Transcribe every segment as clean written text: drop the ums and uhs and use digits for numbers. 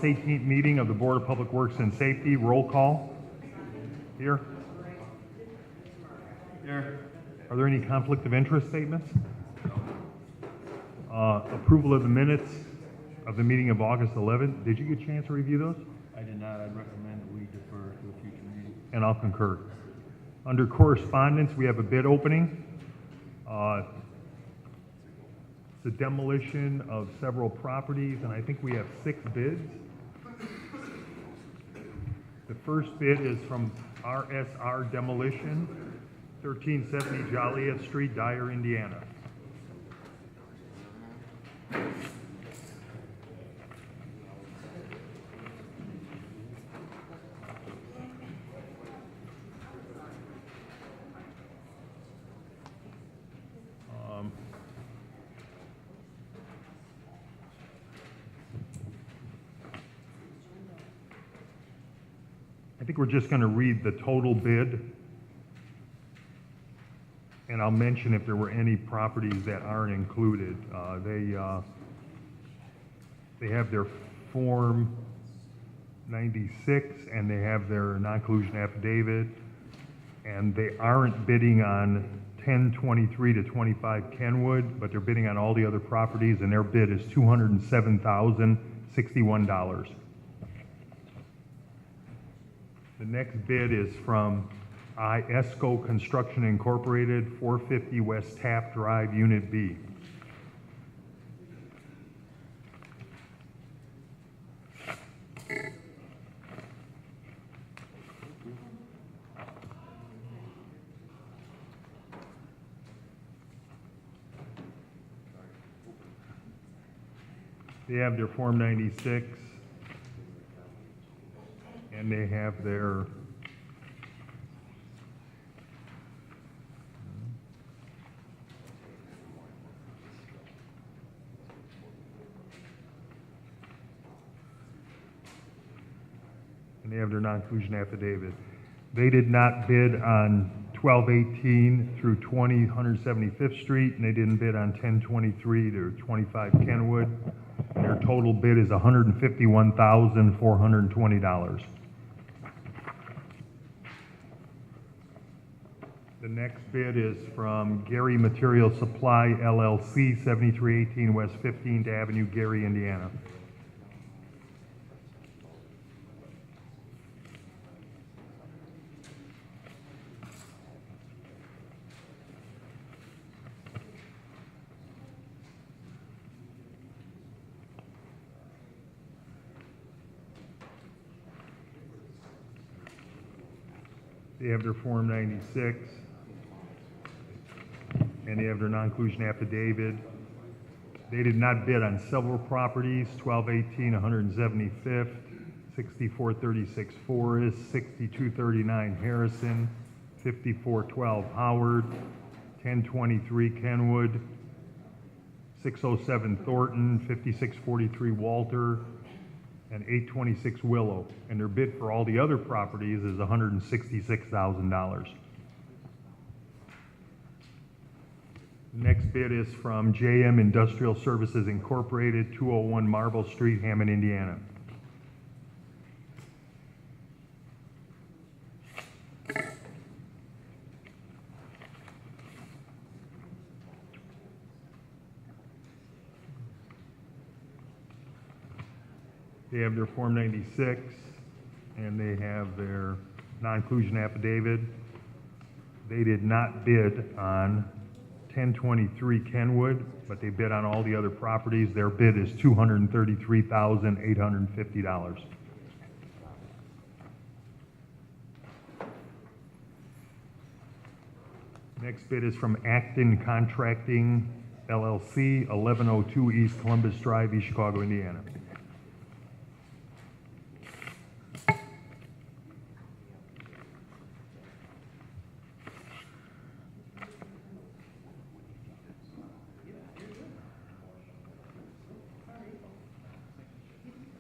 18th meeting of the Board of Public Works and Safety. Roll call. Here. Here. Are there any conflict of interest statements? Approval of the minutes of the meeting of August 11th. Did you get a chance to review those? I did not. I'd recommend that we defer to a future meeting. And I'll concur. Under correspondence, we have a bid opening. It's the demolition of several properties, and I think we have 6 bids. The first bid is from RSR Demolition, 1370 Joliet Street, Dyer, Indiana. I think we're just going to read the total bid, and I'll mention if there were any properties that aren't included. They have their Form 96, and they have their non-collusion affidavit, and they aren't bidding on 1023 to 25 Kenwood, but they're bidding on all the other properties, and their bid is $207,061. The next bid is from IESCO Construction Incorporated, 450 West Taft Drive, Unit B. They have their Form 96. And they have their non-collusion affidavit. They did not bid on 1218 through 20 175th Street, and they didn't bid on 1023 to 25 Kenwood. And their total bid is $151,420. The next bid is from Gary Material Supply, LLC, 7318 West 15th Avenue, Gary, Indiana. They have their Form 96. And they have their non-collusion affidavit. They did not bid on several properties: 1218 175th, 6436 Forest, 6239 Harrison, 5412 Howard, 1023 Kenwood, 607 Thornton, 5643 Walter, and 826 Willow. And their bid for all the other properties is $166,000. The next bid is from JM Industrial Services Incorporated, 201 Marble Street, Hammond, Indiana. They have their Form 96, and they have their non-collusion affidavit. They did not bid on 1023 Kenwood, but they bid on all the other properties. Their bid is $233,850. Next bid is from Acton Contracting, LLC, 1102 East Columbus Drive, East Chicago, Indiana.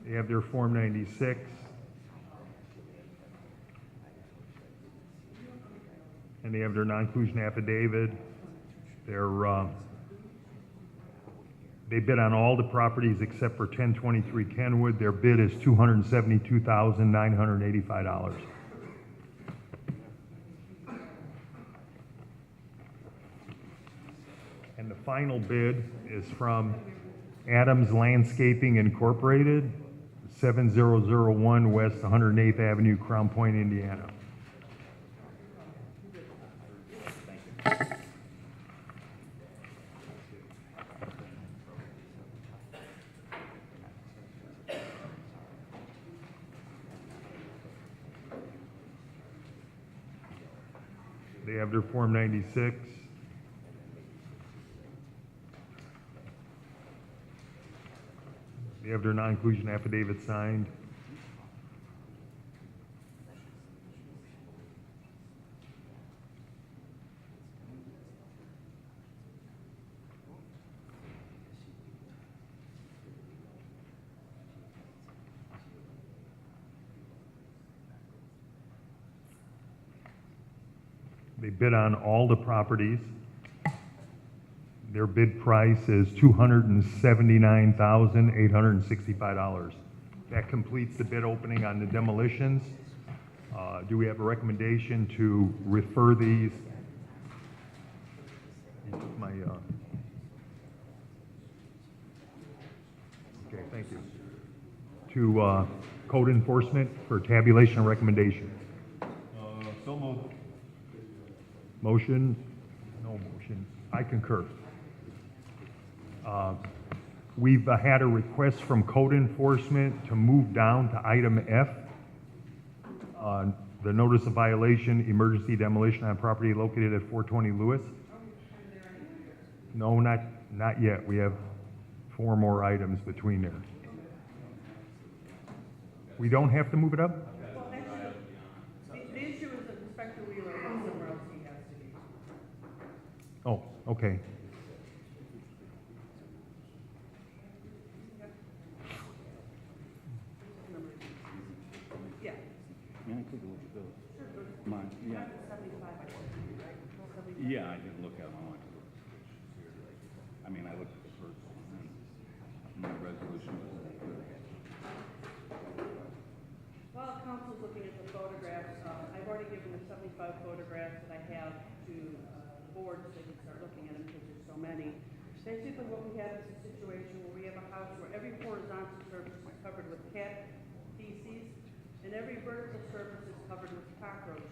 They have their Form 96. And they have their non-collusion affidavit. Their They bid on all the properties except for 1023 Kenwood. Their bid is $272,985. And the final bid is from Adams Landscaping Incorporated, 7001 West 108th Avenue, Crown Point, Indiana. They have their Form 96. They have their non-inclusion affidavit signed. They bid on all the properties. Their bid price is $279,865. That completes the bid opening on the demolitions. Do we have a recommendation to refer these? Okay, thank you. To code enforcement for tabulation and recommendation. So moved. Motion? No motion. I concur. We've had a request from code enforcement to move down to item F. The notice of violation, emergency demolition on property located at 420 Lewis. No, not yet. We have 4 more items between there. We don't have to move it up? Well, actually, the issue is that Inspector Wheeler has somewhere else he has to be. Oh, okay. Yeah. Yeah, I took a look at those. Mine, yeah. 75, I think, right? 75. Yeah, I didn't look at them. I went to look. I mean, I looked at the first one, and my resolution was While council's looking at the photographs, I've already given the 75 photographs that I have to the board so they can start looking at them because there's so many. Basically what we have is a situation where we have a house where every horizontal surface is covered with cat feces and every vertical surface is covered with cockroaches.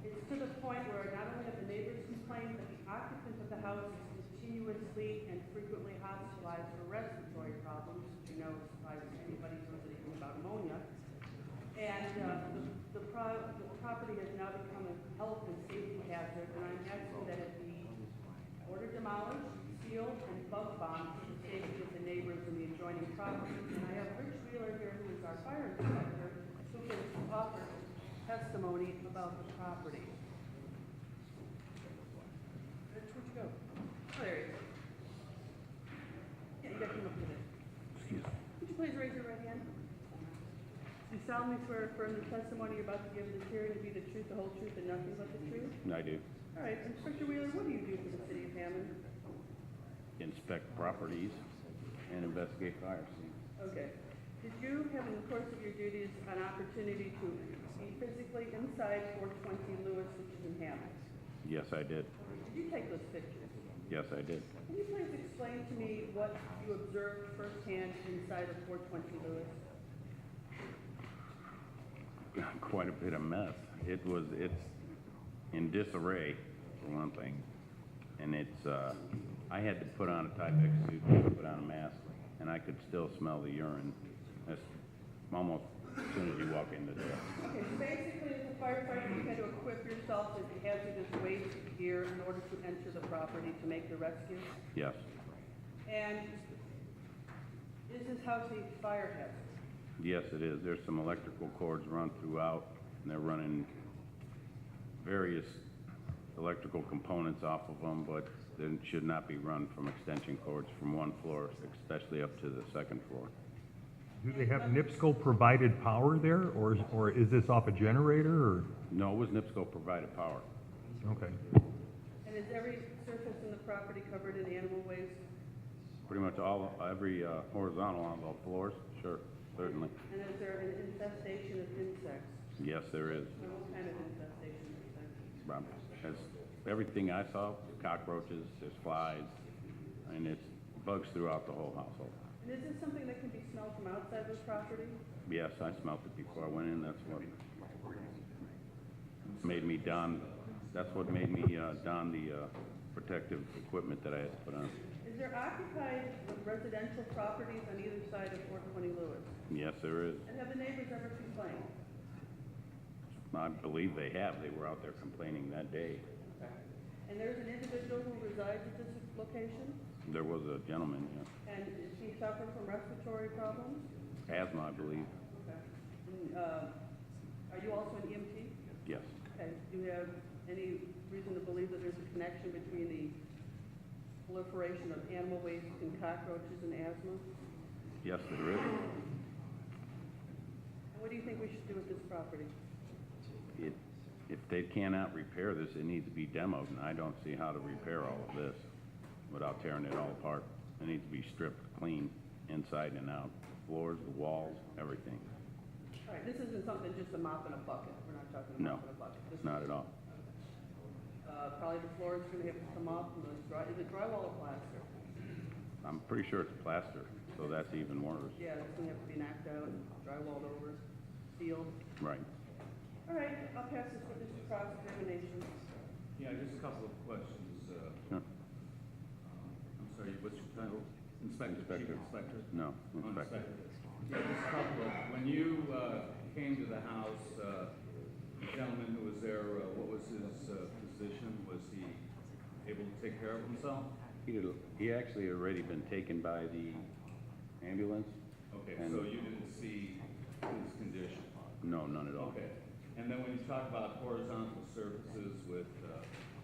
It's to the point where not only have the neighbors complained, but the occupant of the house is continuously and frequently hospitalized for respiratory problems, which you know surprises anybody who knows anything about pneumonia. And the property has now become a health and safety hazard, and I'm asking that it be ordered demolished, sealed, and bug bombed for the safety of the neighbors in the adjoining properties. And I have Rich Wheeler here, who is our fire inspector, who can offer testimony about the property. Rich, where'd you go? Oh, there he is. Yeah, you got to come up with it. excuse me. Would you please raise your right hand? Do you solemnly swear or affirm the testimony you're about to give in this hearing to be the truth, the whole truth, and nothing but the truth? I do. All right, Inspector Wheeler, what do you do for the city of Hammond? Inspect properties and investigate fire scenes. Okay. Did you have in the course of your duties an opportunity to be physically inside 420 Lewis, which is in Hammond? Yes, I did. Did you take those pictures? Yes, I did. Can you please explain to me what you observed firsthand inside of 420 Lewis? Quite a bit of mess. It's in disarray, for one thing. And I had to put on a Tyvek suit, put on a mask, and I could still smell the urine. That's almost as soon as you walk in the door. Okay, so basically, as a firefighter, you had to equip yourself with hazardous waste gear in order to enter the property to make the rescue? Yes, And is this house a fire hazard? yes, it is. There's some electrical cords run throughout, and they're running various electrical components off of them, but they should not be run from extension cords from one floor, especially up to the second floor. Do they have NIPSCO provided power there, or is this off a generator, or? No, it was NIPSCO provided power. Okay. And is every surface in the property covered in animal waste? Pretty much every horizontal on all floors, sure, certainly. And is there an infestation of insects? Yes, there is. Or what kind of infestation of insects? Rob, As everything I saw, cockroaches, there's flies, and it's bugs throughout the whole household. And is this something that can be smelled from outside this property? Yes, I smelt it before I went in, that's what made me don the protective equipment that I had to put on. Is there occupied residential properties on either side of 420 Lewis? Yes, there is. And have the neighbors ever complained? I believe they have, they were out there complaining that day. And there's an individual who resides at this location? There was a gentleman, yes, And does he suffer from respiratory problems? asthma, I believe, Okay. And, are you also an EMT? yes. Okay. Do you have any reason to believe that there's a connection between the proliferation of animal waste and cockroaches and asthma? Yes, there is. And what do you think we should do with this property? If they cannot repair this, it needs to be demoed, and I don't see how to repair all of this without tearing it all apart. It needs to be stripped clean, inside and out, floors, the walls, everything. All right, this isn't something just a mop and a bucket. We're not talking a No, mop and a bucket. This not at all. Probably the floor is gonna have to come off, and is it drywall or plaster? I'm pretty sure it's plaster, so that's even worse. Yeah, it's gonna have to be knocked out, drywalled over, sealed. Right. All right, I'll pass this witness to cross-examination. Yeah, just a couple of questions. Sure. I'm sorry, what's your title? Inspector, Chief Inspector. Inspector? No, Oh, inspector. Yeah, just a couple of, when you came to the house, the gentleman who was there, what was his position? Was he able to take care of himself? He actually already been taken by the ambulance? Okay, And- so you didn't see his condition? No, none at all. Okay, and then when you talk about horizontal surfaces with,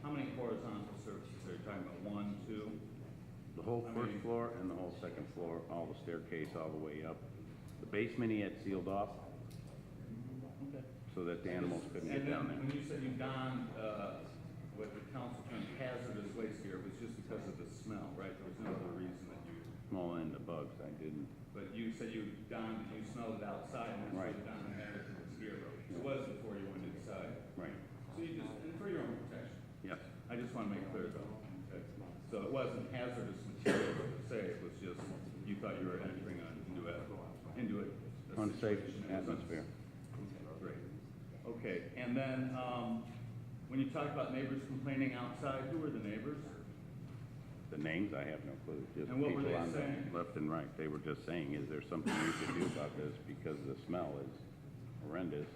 how many horizontal surfaces are you talking about? One, two? The whole I first mean- floor and the whole second floor, all the staircase all the way up. The basement he had sealed off Okay. so that the animals couldn't get down And then there. when you said you donned, what the council termed hazardous waste gear, it was just because of the smell, right? There was no other reason that you, Small end of bugs, I didn't. but you said you donned, you smelled it outside, and that's why Right. you donned the hazardous gear. It was before you went inside. Right. So you just, and for your own protection. Yes. I just want to make clear though. Okay. So it wasn't hazardous material per se, it was just, you thought you were entering into a Unsafe situation that was atmosphere. Great. Okay, and then, when you talk about neighbors complaining outside, who were the neighbors? The names, I have no clue. Just And what were people they on the saying? left and right. They were just saying, is there something you could do about this because the smell is horrendous?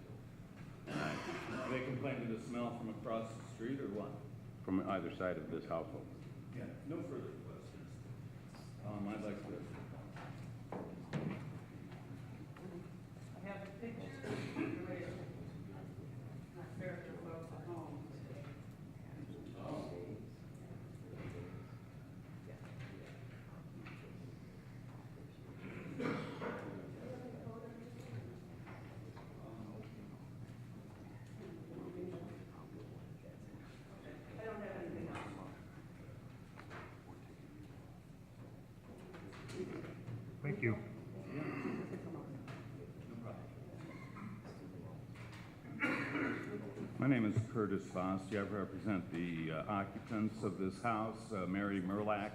And They complained of the smell from across the street or what? from either side of this household. Yeah, no further questions. I'd like to, I have the pictures. Not fair to folks at home. I don't have anything else. Thank you. my name is Curtis Fossey. I represent the occupants of this house, Mary Merlack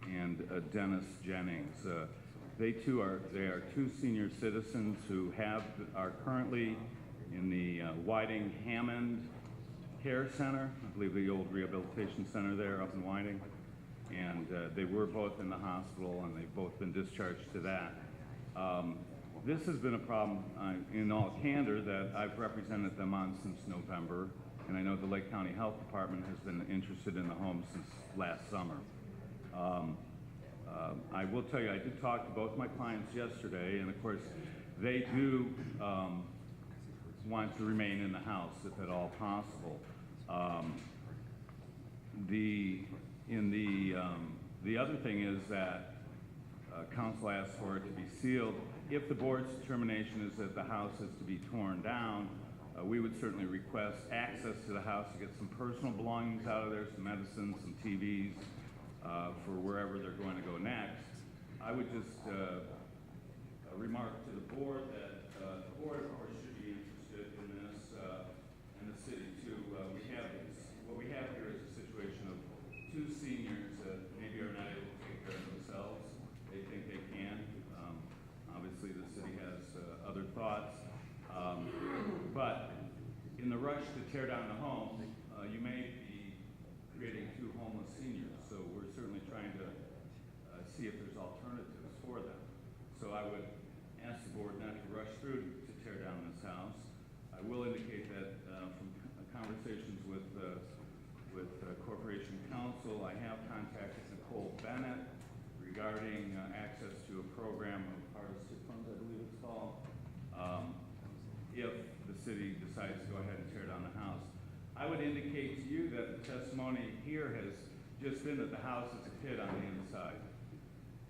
and Dennis Jennings. They are two senior citizens who are currently in the Whiting Hammond Care Center, I believe the old rehabilitation center there up in Whiting. And they were both in the hospital and they've both been discharged to that. This has been a problem, in all candor, that I've represented them on since November. And I know the Lake County Health Department has been interested in the home since last summer. I will tell you, I did talk to both my clients yesterday, and of course, they do want to remain in the house if at all possible. The other thing is that council asked for it to be sealed. If the board's determination is that the house is to be torn down, we would certainly request access to the house to get some personal belongings out of there, some medicines, some TVs, for wherever they're going to go next. I would just remark to the board that the board, of course, should be interested in this, and the city too. What we have here is a situation of two seniors that maybe are not able to take care of themselves. They think they can. Obviously, the city has other thoughts. But in the rush to tear down the home, you may be creating two homeless seniors. So we're certainly trying to see if there's alternatives for them. So I would ask the board not to rush through to tear down this house. I will indicate that from conversations with Corporation Counsel, I have contacted Nicole Bennett regarding access to a program of Hardship Funds, I believe it's called, if the city decides to go ahead and tear down the house. I would indicate to you that the testimony here has just been that the house is a pit on the inside.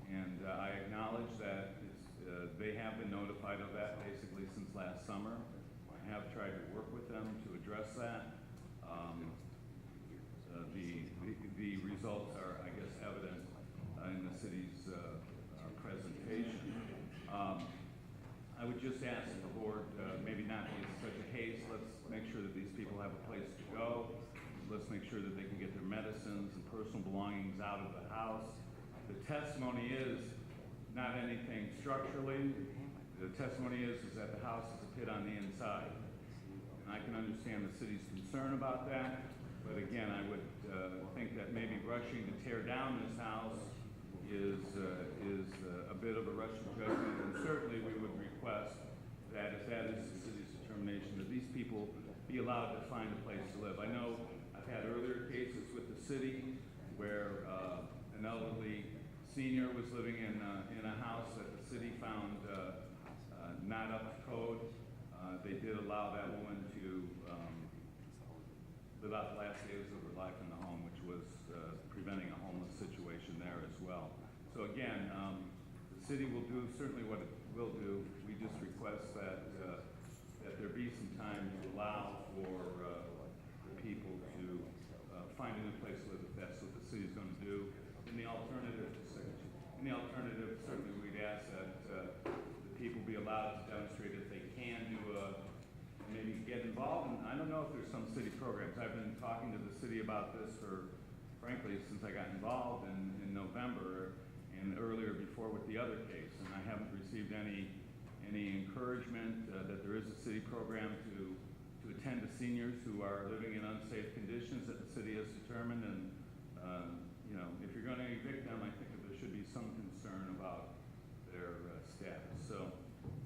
And I acknowledge that they have been notified of that basically since last summer. I have tried to work with them to address that. The results are, I guess, evident in the city's presentation. I would just ask the board, maybe not be in such a haste. Let's make sure that these people have a place to go. Let's make sure that they can get their medicines and personal belongings out of the house. The testimony is not anything structurally. The testimony is that the house is a pit on the inside. And I can understand the city's concern about that, but again, I would think that maybe rushing to tear down this house is a bit of a rush of judgment, and certainly we would request that if that is the city's determination, that these people be allowed to find a place to live. I know I've had earlier cases with the city where an elderly senior was living in a house that the city found not up to code. They did allow that woman to live out the last days of her life in the home, which was preventing a homeless situation there as well. So again, the city will do certainly what it will do. We just request that that there be some time to allow for the people to find a new place to live if that's what the city's going to do. In the alternative, certainly we'd ask that the people be allowed to demonstrate if they can do maybe get involved. And I don't know if there's some city programs. I've been talking to the city about this for, frankly, since I got involved in November and earlier before with the other case, and I haven't received any encouragement that there is a city program to attend to seniors who are living in unsafe conditions that the city has determined. And you know, if you're going to evict them, I think that there should be some concern about their status. So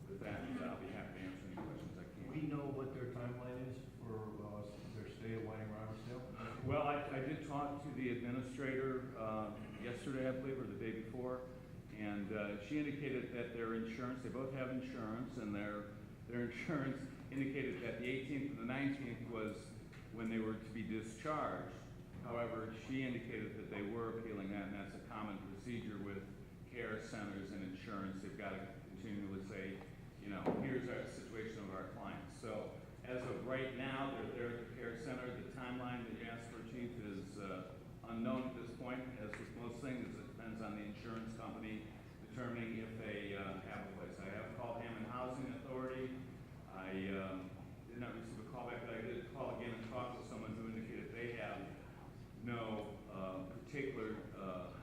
with that, I'll be happy to answer any questions I can. Do we know what their timeline is for their stay at Whiting Robertsdale? Well, I did talk to the administrator yesterday, I believe, or the day before, and she indicated that their insurance, they both have insurance, and their insurance indicated that the 18th and the 19th was when they were to be discharged. However, she indicated that they were appealing that, and that's a common procedure with care centers and insurance. They've got to continually say, you know, here's our situation of our clients. So as of right now, they're at the care center. The timeline that you asked for, Chief, is unknown at this point. As with most things, it depends on the insurance company determining if they have a place. I have called Hammond Housing Authority. I did not receive a call back, but I did call again and talk with someone who indicated they have no particular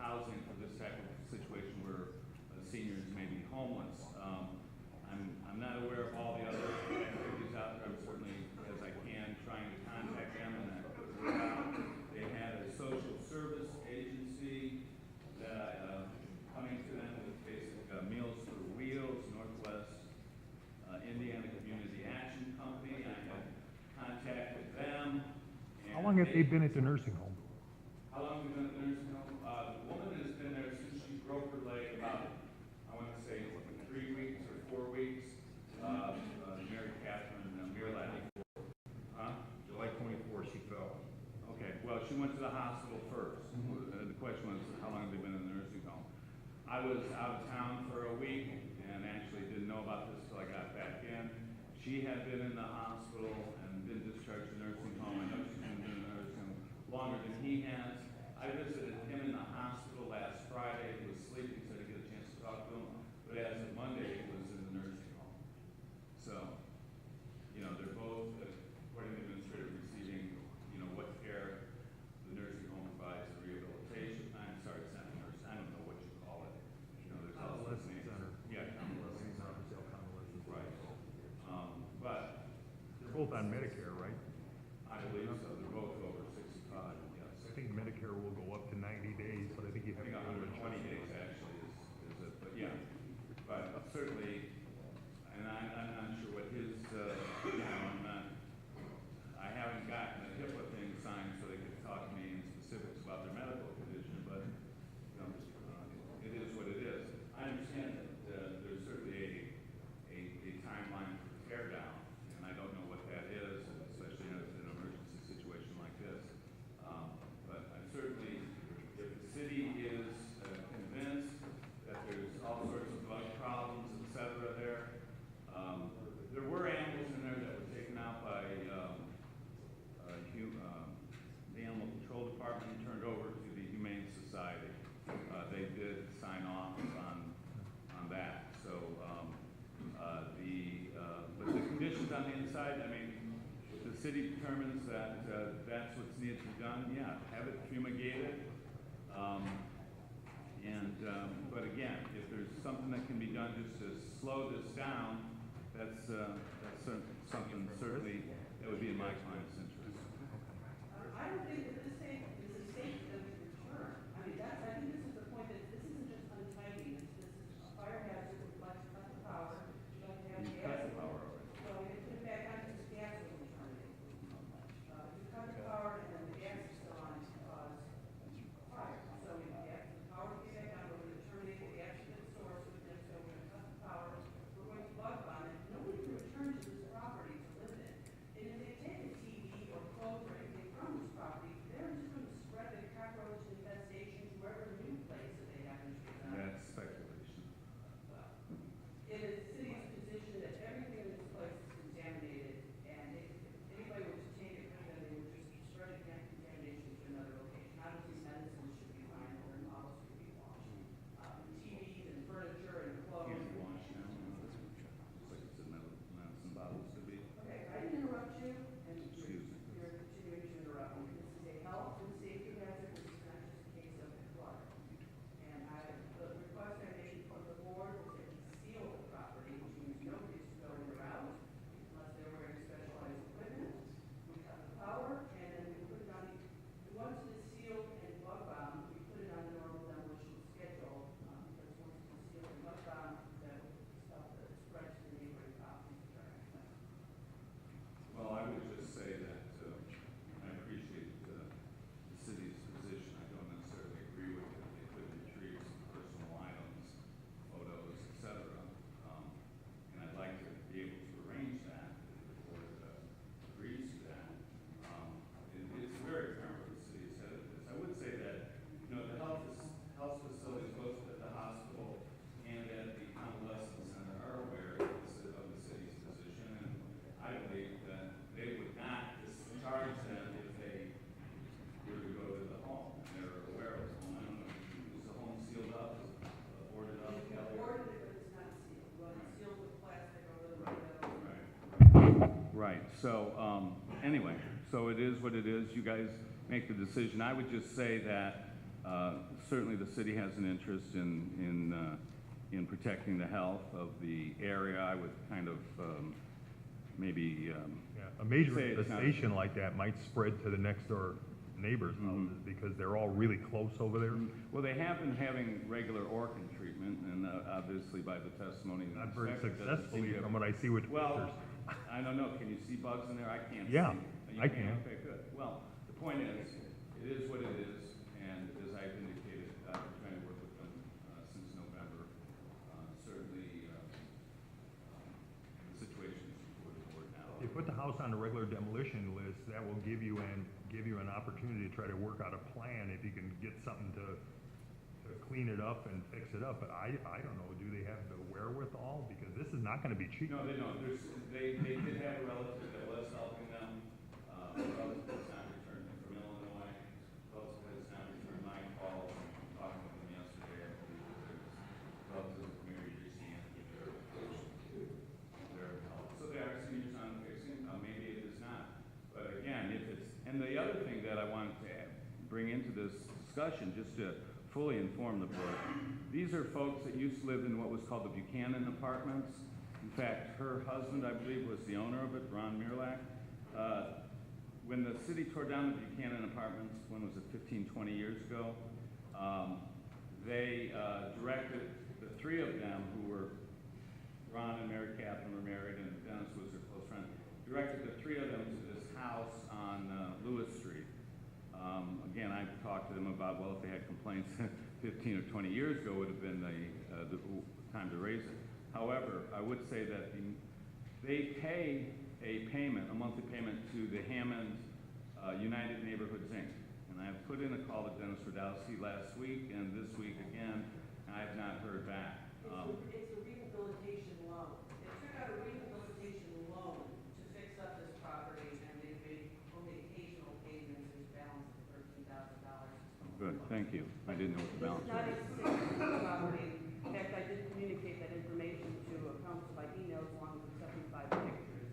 housing for this type of situation where seniors may be homeless. I'm not aware of all the other activities out there. I'm certainly, as I can, trying to contact them, and I put the word out. They had a social service agency that coming to them with basic Meals for Wheels, Northwest Indiana Community Action Company. I had contacted them. How long have they been at the nursing home? How long have we been at the nursing home? The woman has been there since she broke her leg about, I want to say, 3 weeks or 4 weeks. Mary Catherine Mirlady. July 24, she fell. Okay, well, she went to the hospital first. The question was, how long have they been in the nursing home? I was out of town for a week and actually didn't know about this till I got back in. She had been in the hospital and been discharged from the nursing home. I know she's been in the nursing home longer than he has. I visited him in the hospital Friday, he was sleeping, so I didn't get a chance to talk to him. But as of Monday, he was in the nursing home. So, you know, they're both, according to the administrator, receiving, you know, what care the nursing home provides, the rehabilitation. I'm sorry, it's not a nurse. I don't know what you call it. You know, there's all sorts of Convalescent names. center. Yeah, convalescent center. Convalescent. Right. But They're both on Medicare, right? I believe so. They're both over 65, yes. I think Medicare will go up to 90 days, but I think you I have think to. 120 days actually is it, but yeah. But certainly, and I'm not sure what his, you know, I haven't gotten the HIPAA thing signed so they could talk to me in specifics about their medical condition, but, you know, it is what it is. I understand that there's certainly a timeline for tear down, and I don't know what that is, especially in an emergency situation like this. But I certainly, if the city is convinced that there's all sorts of bug problems, et cetera, there were animals in there that were taken out by the Animal Control Department and turned over to the Humane Society. They did sign off on that. So but the conditions on the inside, I mean, if the city determines that that's what's needed to be done, yeah, have it fumigated. But again, if there's something that can be done just to slow this down, that's something certainly that would be in my client's interest. I don't think that this state is a state of return. I mean, I think this is the point that this isn't just untidy. This is a fire hazard with much cut the power. You don't have You gas. cut the power already. So we put it back on because the gas wasn't terminated. You cut the power and then the gas is still on to cause fire. So we have the power came back on, we're going to terminate the gas to the source with this, so we're going to cut the power. We're going to bug on it. Nobody can return to this property to live in. And if they take a TV or clothes or anything from this property, they're just going to spread the cockroach infestation to wherever new place that they happen to be on. That's speculation. It is the city's position that everything in this place is contaminated, and if anybody were to take it, then they would just spread the contamination to another location. Obviously, medicines should be fine, or models could be washed. TVs and furniture and clothes. Can't be washed now. Just like it's in medicine bottles to be. Okay, I didn't interrupt you, and Excuse me. you're continuing to interrupt me. This is a health and safety hazard, this is not just a case of clutter. And the request I made from the board was that we seal the property, which means nobody's going around unless they're wearing specialized equipment. We cut the power, and then we put it on, once it's sealed and bug bound, we put it on the normal demolition schedule, because once it's sealed and bug bound, that stuff that spreads to the neighboring properties. Well, I would just say that I appreciate the city's position. I don't necessarily agree with it. They could retrieve some personal items, photos, et cetera. And I'd like to be able to arrange that if the board agrees to that. It's very apparent where the city is headed with this. I would say that, you know, the health facilities, both at the hospital and at the convalescent center, are aware of the city's position. And I believe that they would not discharge them if they were to go to the home. And they're aware of the home. I don't know, is the home sealed up, is it boarded up? You can board it, but it's not sealed. Well, it's sealed with plastic or with Right, so, anyway, so it is what it is, you guys make the decision. I would just say that, certainly the city has an interest in protecting the health of the area. I would kind of, maybe, Yeah, a major Say it's not- infestation like that might spread to the next door neighbors' houses because they're all really close over there. well, they have been having regular orchid treatment, and obviously by the testimony. of the Not very inspector, it doesn't seem successfully to have- from what I see with Well, pictures. I don't know, can you see bugs in there? I can't see. Yeah, You I can. Okay, good. Well, the point is, it is what it is, and as I've indicated, we're trying to work with them since November. Certainly, the situation is before the board now. If you put the house on a regular demolition list, that will give you an opportunity to try to work out a plan if you can get something to clean it up and fix it up. But I don't know, do they have the wherewithal? Because this is not gonna be cheap. No, they don't. They did have a relative that was helping them. A relative has not returned from Illinois. Relative has not returned my call from talking with them yesterday. And the other thing that I wanted to bring into this discussion, just to fully inform the board, these are folks that used to live in what was called the Buchanan Apartments. In fact, her husband, I believe, was the owner of it, Ron Mirlack. When the city tore down the Buchanan Apartments, when was it, 15, 20 years ago, they directed the three of them, who were, Ron and Mary Catherine were married, and Dennis was their close friend, directed the three of them to this house on Lewis Street. Again, I talked to them about, well, if they had complaints 15 or 20 years ago would have been the time to raise it. However, I would say that they pay a payment, a monthly payment to the Hammond United Neighborhoods, Inc. And I have put in a call to Dennis Radowski last week and this week again, and I have not heard back. It's a rehabilitation loan. They took out a rehabilitation loan to fix up this property, and they've made only occasional payments in balance of $13,000. Good, thank you. I didn't know what the balance It's not was. a significant property. In fact, I did communicate that information to council by email along with 75 pictures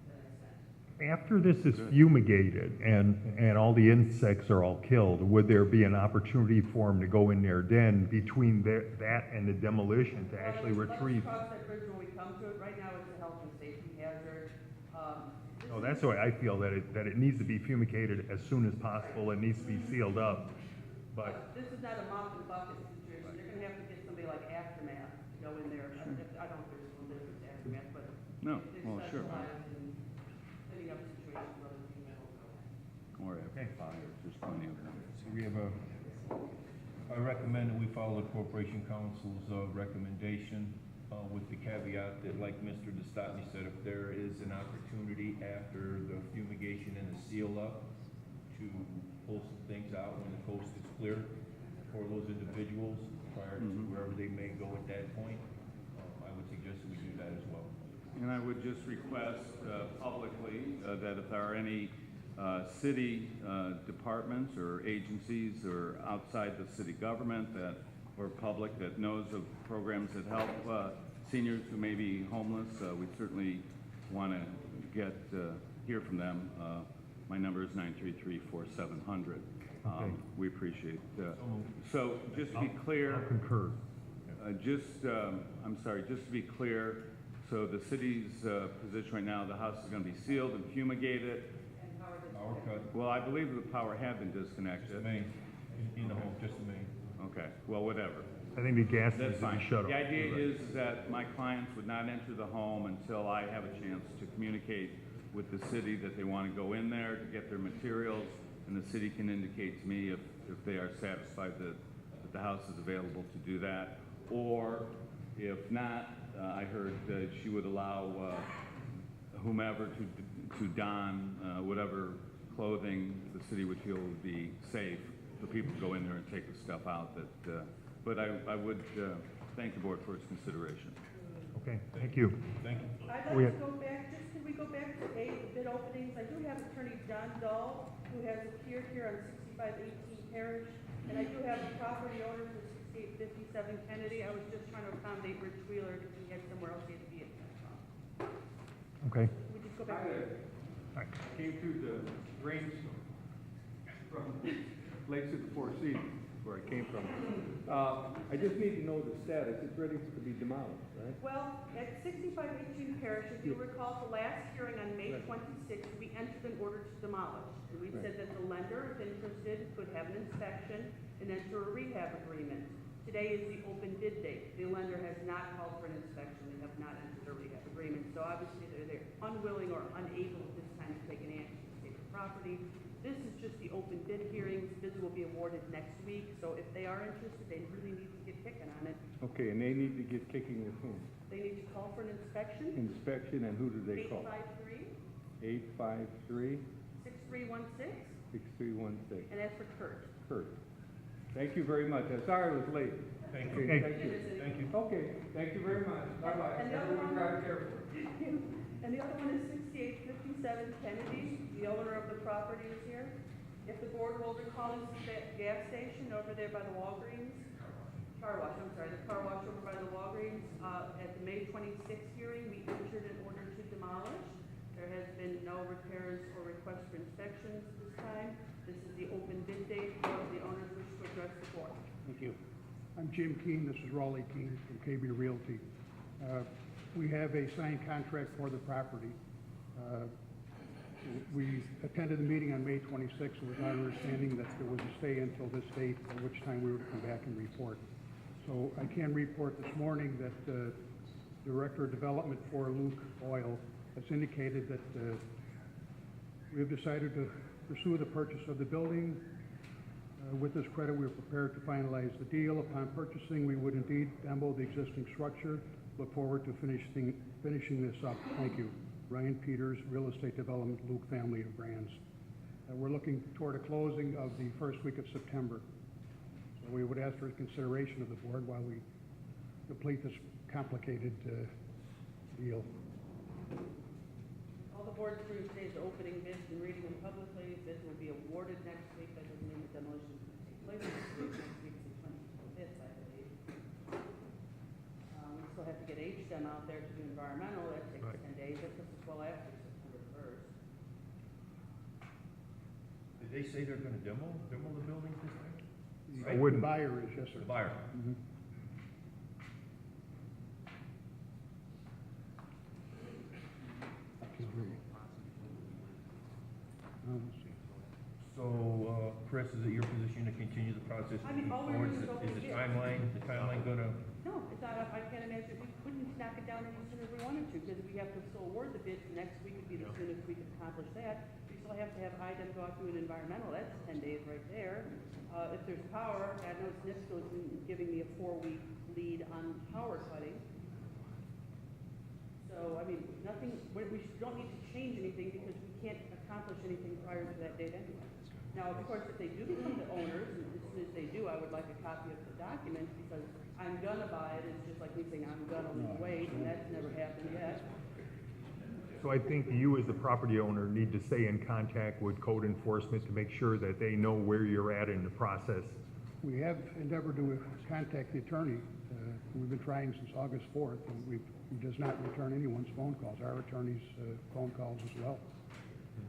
that I sent. After this is fumigated and all the insects are all killed, would there be an opportunity for them to go in their den between that and the demolition to actually retrieve? Let's cross that bridge when we come to it. Right now, it's a health and safety hazard. This Oh, is- that's why I feel that it needs to be fumigated as soon as possible. It needs to be sealed up. But This is not a mop and bucket situation. You're gonna have to get somebody like Aftermath to go in there. I don't know if there's one business Aftermath, but No, they well, sure. specialize in cleaning up situations where other people don't go. Or if fire, there's plenty of them. So we have I recommend that we follow the Corporation Council's recommendation with the caveat that, like Mr. DeStotney said, if there is an opportunity after the fumigation and the seal up to pull some things out when the coast is clear for those individuals prior to wherever they may go at that point, I would suggest that we do that as well. And I would just request publicly that if there are any city departments or agencies or outside the city government that, or public that knows of programs that help seniors who may be homeless, we certainly want to hear from them. My number is 933-4700. Okay. We appreciate so just to be clear, I'll concur. I'm sorry, just to be clear, so the city's position right now, the house is going to be sealed and fumigated. Power cut, Well, I believe the power had been disconnected. main, in the home, just the main. Okay, well, whatever. I think the gas That's needs to fine. be shut off. The idea is that my clients would not enter the home until I have a chance to communicate with the city that they want to go in there to get their materials, and the city can indicate to me if they are satisfied that the house is available to do that. Or if not, I heard that she would allow whomever to don whatever clothing the city would feel would be safe for people to go in there and take the stuff out. But I would thank the board for its consideration. Okay, thank you. Thank you. I'd We like have- to go back, can we go back to A, bid openings? I do have Attorney John Dahl, who has appeared here on 6518 Parish, and I do have a property owner for 6857 Kennedy. I was just trying to accommodate Rich Wheeler because he had somewhere else he had to be at. Okay. Can we just go back there? Came through the rainstorm from Lakes of the Four Seasons, where I came from. I just need to know the status. It's ready to be demolished, right? Well, at 6518 Parish, if you recall, the last hearing on May 26th, we entered an order to demolish. And we said that the lender, if interested, could have an inspection and enter a rehab agreement. Today is the open bid date. The lender has not called for an inspection. They have not entered a rehab agreement. So obviously, they're unwilling or unable at this time to take an action to state the property. This is just the open bid hearings. Bids will be awarded next week. So if they are interested, they really need to get kicking on it. Okay, and they need to get kicking with whom? They need to call for an inspection. Inspection, and who do they call? 853 853-6316. 6316, and that's for Kurt. Kurt. Thank you very much. I'm sorry I was late. Thank Okay, you. thank you. Thank you. Okay, thank you very much. Bye-bye. And the other Everyone one- drive careful. And the other one is 6857 Kennedy. The owner of the property is here. If the board will recall, this is that gas station over there by the Walgreens. Car wash, I'm sorry, the car wash over by the Walgreens. At the May 26th hearing, we entered an order to demolish. There has been no repairs or requests for inspections this time. This is the open bid date for the owners wish to address the board. Thank you. I'm Jim Keene, this is Raleigh Keene from KB Realty. We have a signed contract for the property. We attended the meeting on May 26th, and it was our understanding that there was a stay until this date, at which time we would come back and report. So I can report this morning that the Director of Development for Luke Oil has indicated that we have decided to pursue the purchase of the building. With this credit, we are prepared to finalize the deal. Upon purchasing, we would indeed demo the existing structure. Look forward to finishing this up. Thank you. Ryan Peters, Real Estate Development, Luke Family of Brands. We're looking toward a closing of the first week of September. So we would ask for consideration of the board while we complete this complicated deal. All the board approved today's opening bids and reading them publicly. Bids will be awarded next week. That doesn't mean the demolition is going to take place next week. Next week's the 25th, I believe. We still have to get HDEM out there to do environmental. That takes Right. 10 days. That puts us well after September 1st. Did they say they're gonna demo the building this time? I wouldn't. The buyer is, yes, sir. The buyer. I can hear you. Let's see. So, Chris, is it your position to continue the process? I mean, all we're Or doing is is opening the bids. timeline gonna, No, it's not, I can't imagine, we couldn't knock it down any sooner if we wanted to, because we have to still award the bids, next week would be the soonest we could accomplish that. We still have to have IDEM go out through an environmental, that's 10 days right there. If there's power, I know NIPSCO's been giving me a 4-week lead on power cutting. So, I mean, nothing, don't need to change anything because we can't accomplish anything prior to that date anyway. Now, of course, if they do become the owners, and as soon as they do, I would like a copy of the documents, because I'm gonna buy it, it's just like me saying I'm gonna wait, and that's never happened yet. So I think you as the property owner need to stay in contact with code enforcement to make sure that they know where you're at in the process. We have endeavored to contact the attorney. We've been trying since August 4th, and he does not return anyone's phone calls, our attorney's phone calls as well.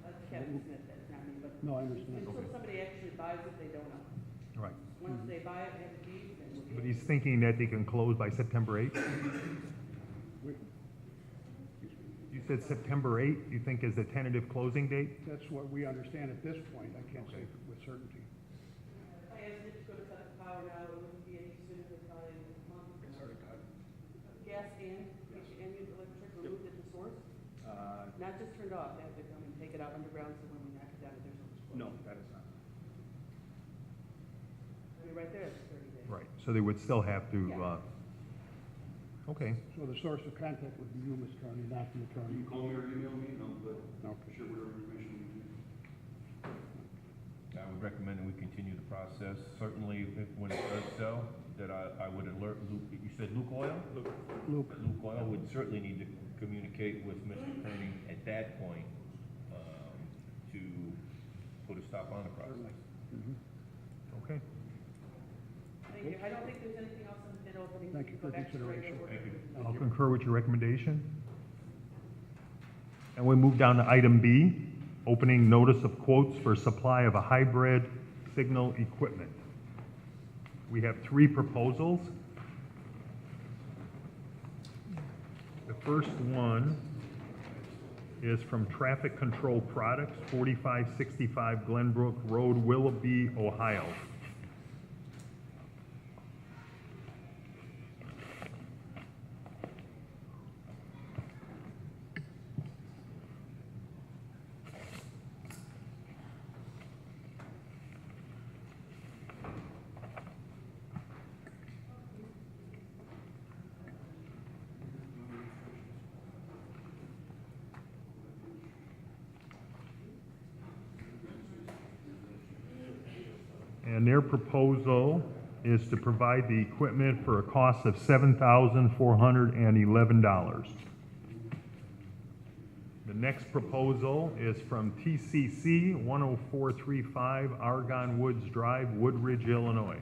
That's Kevin Smith, that's not me, but No, I understand. until somebody actually buys it, they don't know. Right. Once they buy it, they have a deed, then we'll But be. he's thinking that they can close by September 8th? We- You said September 8th, you think is the tentative closing date? That's what we understand at this point. I can't say with certainty. If I asked NIPSCO to cut the power now, it wouldn't be any sooner than probably a month. It's already cut. Gas and electric removed at the source? Not just turned off, they have to come and take it out underground, so when we knock it down, there's no. No, that is not. I mean, right there, it's 30 days. Right, so they would still have to, okay. So the source of contact would be you, Mr. Attorney, not the attorney. Call me or email me, and I'll Okay. share whatever information you need. I would recommend that we continue the process. Certainly, if, when it does sell, that I would alert Luke, you said Luke Oil? Luke. Luke Oil would certainly need to communicate with Mr. Kearney at that point, to put a stop on the process. Okay. Thank you. I don't think there's anything else in the bid opening. Thank you Go for back to the regular consideration. order. I'll concur with your recommendation. And we move down to item B, opening notice of quotes for supply of a hybrid signal equipment. We have 3 proposals. The first one is from Traffic Control Products, 4565 Glenbrook Road, Willoughby, Ohio. And their proposal is to provide the equipment for a cost of $7,411. The next proposal is from TCC 10435 Argonne Woods Drive, Woodridge, Illinois.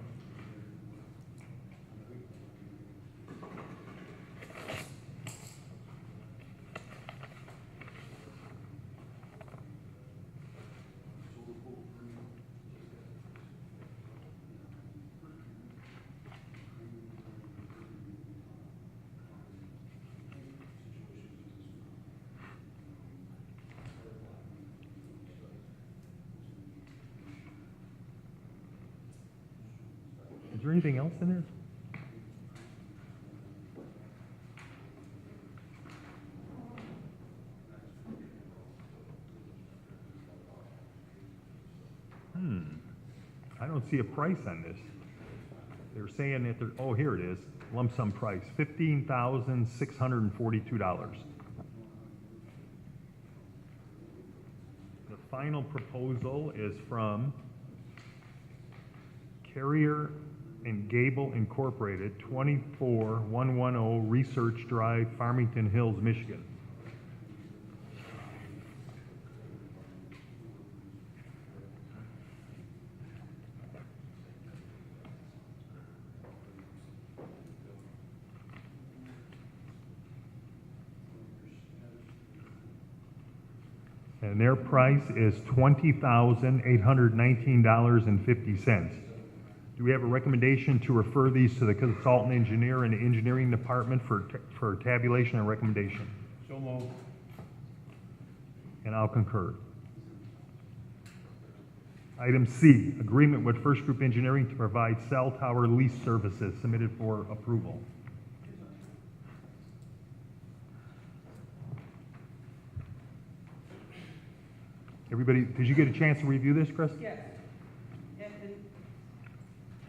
there anything else in there? I don't see a price on this. They're saying that they're, oh, here it is, lump sum price, $15,642. The final proposal is from Carrier and Gable Incorporated, 24110 Research Drive, Farmington Hills, Michigan. And their price is $20,819.50. Do we have a recommendation to refer these to the consultant engineer and the engineering department for tabulation and recommendation? So moved. And I'll concur. Item C, agreement with First Group Engineering to provide cell tower lease services, submitted for approval. Everybody, did you get a chance to review this, Chris? Yes. And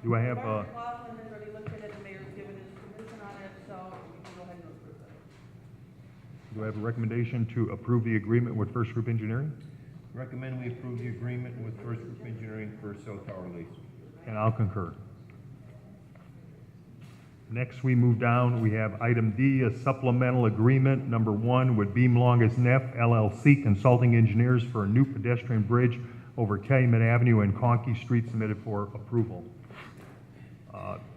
Do I have, Dr. Laughlin has already looked at it, the mayor's given his permission on it, so we can go ahead and approve it. do I have a recommendation to approve the agreement with First Group Engineering? Recommend we approve the agreement with First Group Engineering for cell tower lease. And I'll concur. Next, we move down, we have item D, a supplemental agreement, number 1, with Beam Longus Neff LLC Consulting Engineers for a new pedestrian bridge over Calumet Avenue and Conkey Street, submitted for approval.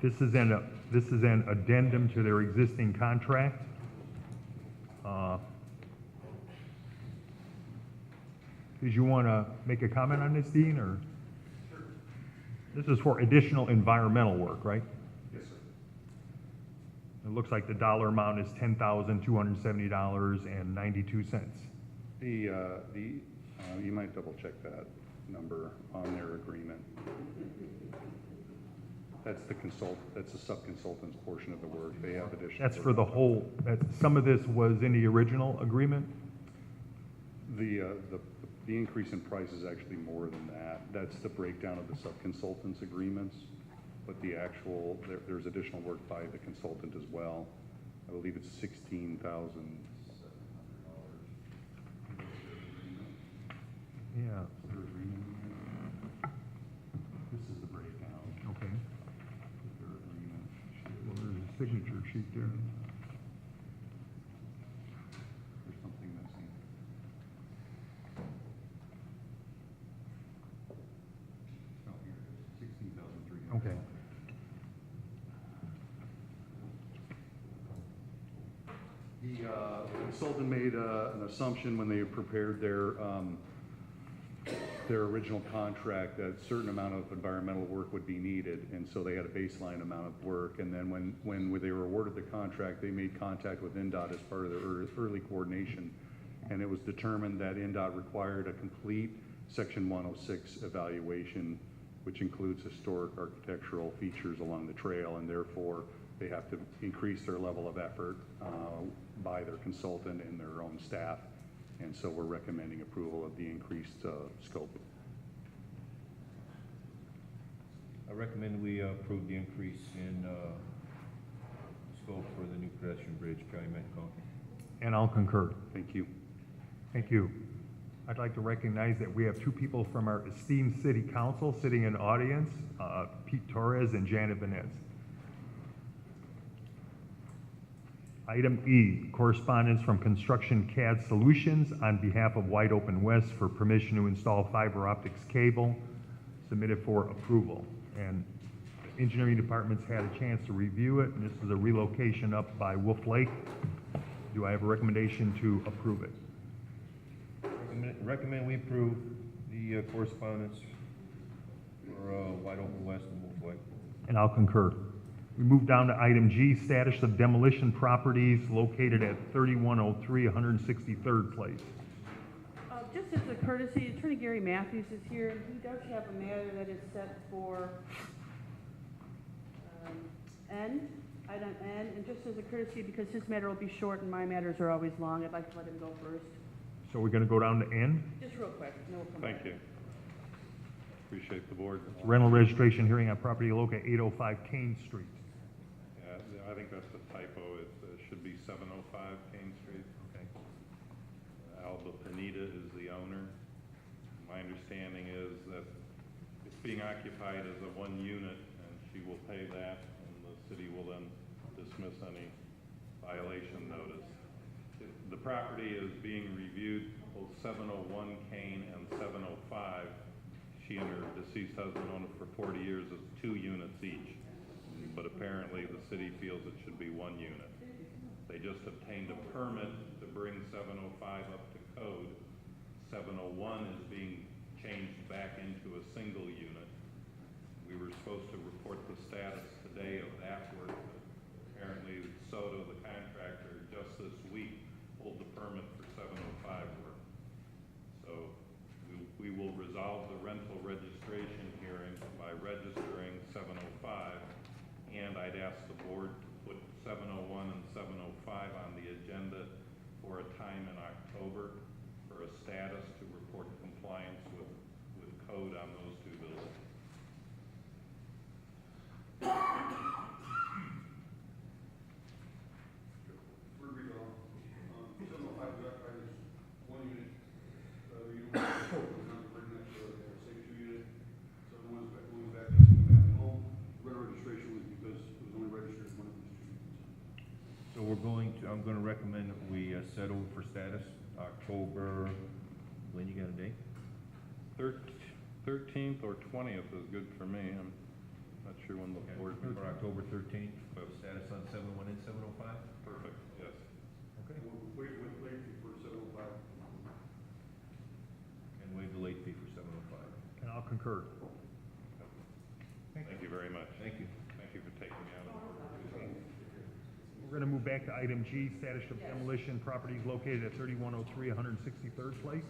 This is an addendum to their existing contract. Did you want to make a comment on this, Dean, or? This is for additional environmental work, right? Yes, sir. It looks like the dollar amount is $10,270.92. You might double check that number on their agreement. That's the sub-consultant's portion of the work. They have additional. That's for the whole, some of this was in the original agreement? The increase in price is actually more than that. That's the breakdown of the sub-consultant's agreements. But the actual, there's additional work by the consultant as well. I believe it's $16,700. Yeah, This is the breakdown. okay. Their agreement. Well, there's a signature sheet there. There's something missing. Oh, here it is, 16,300. Okay. The consultant made an assumption when they prepared their original contract that a certain amount of environmental work would be needed, and so they had a baseline amount of work. And then when they were awarded the contract, they made contact with NDOT as part of their early coordination, and it was determined that NDOT required a complete Section 106 evaluation, which includes historic architectural features along the trail, and therefore they have to increase their level of effort by their consultant and their own staff. And so we're recommending approval of the increased scope. I recommend we approve the increase in scope for the new pedestrian bridge, Calumet Conkey. And I'll concur. Thank you. Thank you. I'd like to recognize that we have two people from our esteemed city council sitting in the audience, Pete Torres and Janet Venez. Item E, correspondence from Construction CAD Solutions on behalf of Wide Open West for permission to install fiber optics cable, submitted for approval. And the engineering department's had a chance to review it, and this is a relocation up by Wolf Lake. Do I have a recommendation to approve it? Recommend we approve the correspondence for Wide Open West and Wolf Lake. And I'll concur. We move down to item G, status of demolition properties located at 3103 163rd Place. Just as a courtesy, Attorney Gary Matthews is here, and he does have a matter that is set for N, item N, and just as a courtesy, because his matter will be short and my matters are always long, I'd like to let him go first. So we're gonna go down to N, Just real quick, and then we'll come back. Thank you. Appreciate the board. rental registration hearing on property located at 805 Kane Street. Yeah, I think that's a typo. It should be 705 Kane Street. Okay. Alba Panita is the owner. My understanding is that it's being occupied as a one unit, and she will pay that, and the city will then dismiss any violation notice. The property is being reviewed, both 701 Kane and 705. She and her deceased husband owned it for 40 years as 2 units each, but apparently the city feels it should be 1 unit. They just obtained a permit to bring 705 up to code. 701 is being changed back into a single unit. We were supposed to report the status today of that work, but apparently Soto, the contractor, just this week pulled the permit for 705 work. So we will resolve the rental registration hearing by registering 705, and I'd ask the board to put 701 and 705 on the agenda for a time in October for a status to report compliance with code on those 2 buildings. So I'm gonna recommend that we settle for status October, when you got a date? 13th or 20th is good for me. I'm not sure when the board meets. For October 13th, status on 701 and 705? Perfect, yes. Okay. Wait late for 705. And waive the late fee for 705. And I'll concur. Thank you very much. Thank you. Thank you for taking me out of the work. We're gonna move back to item G, status of demolition, properties located at 3103 163rd Place.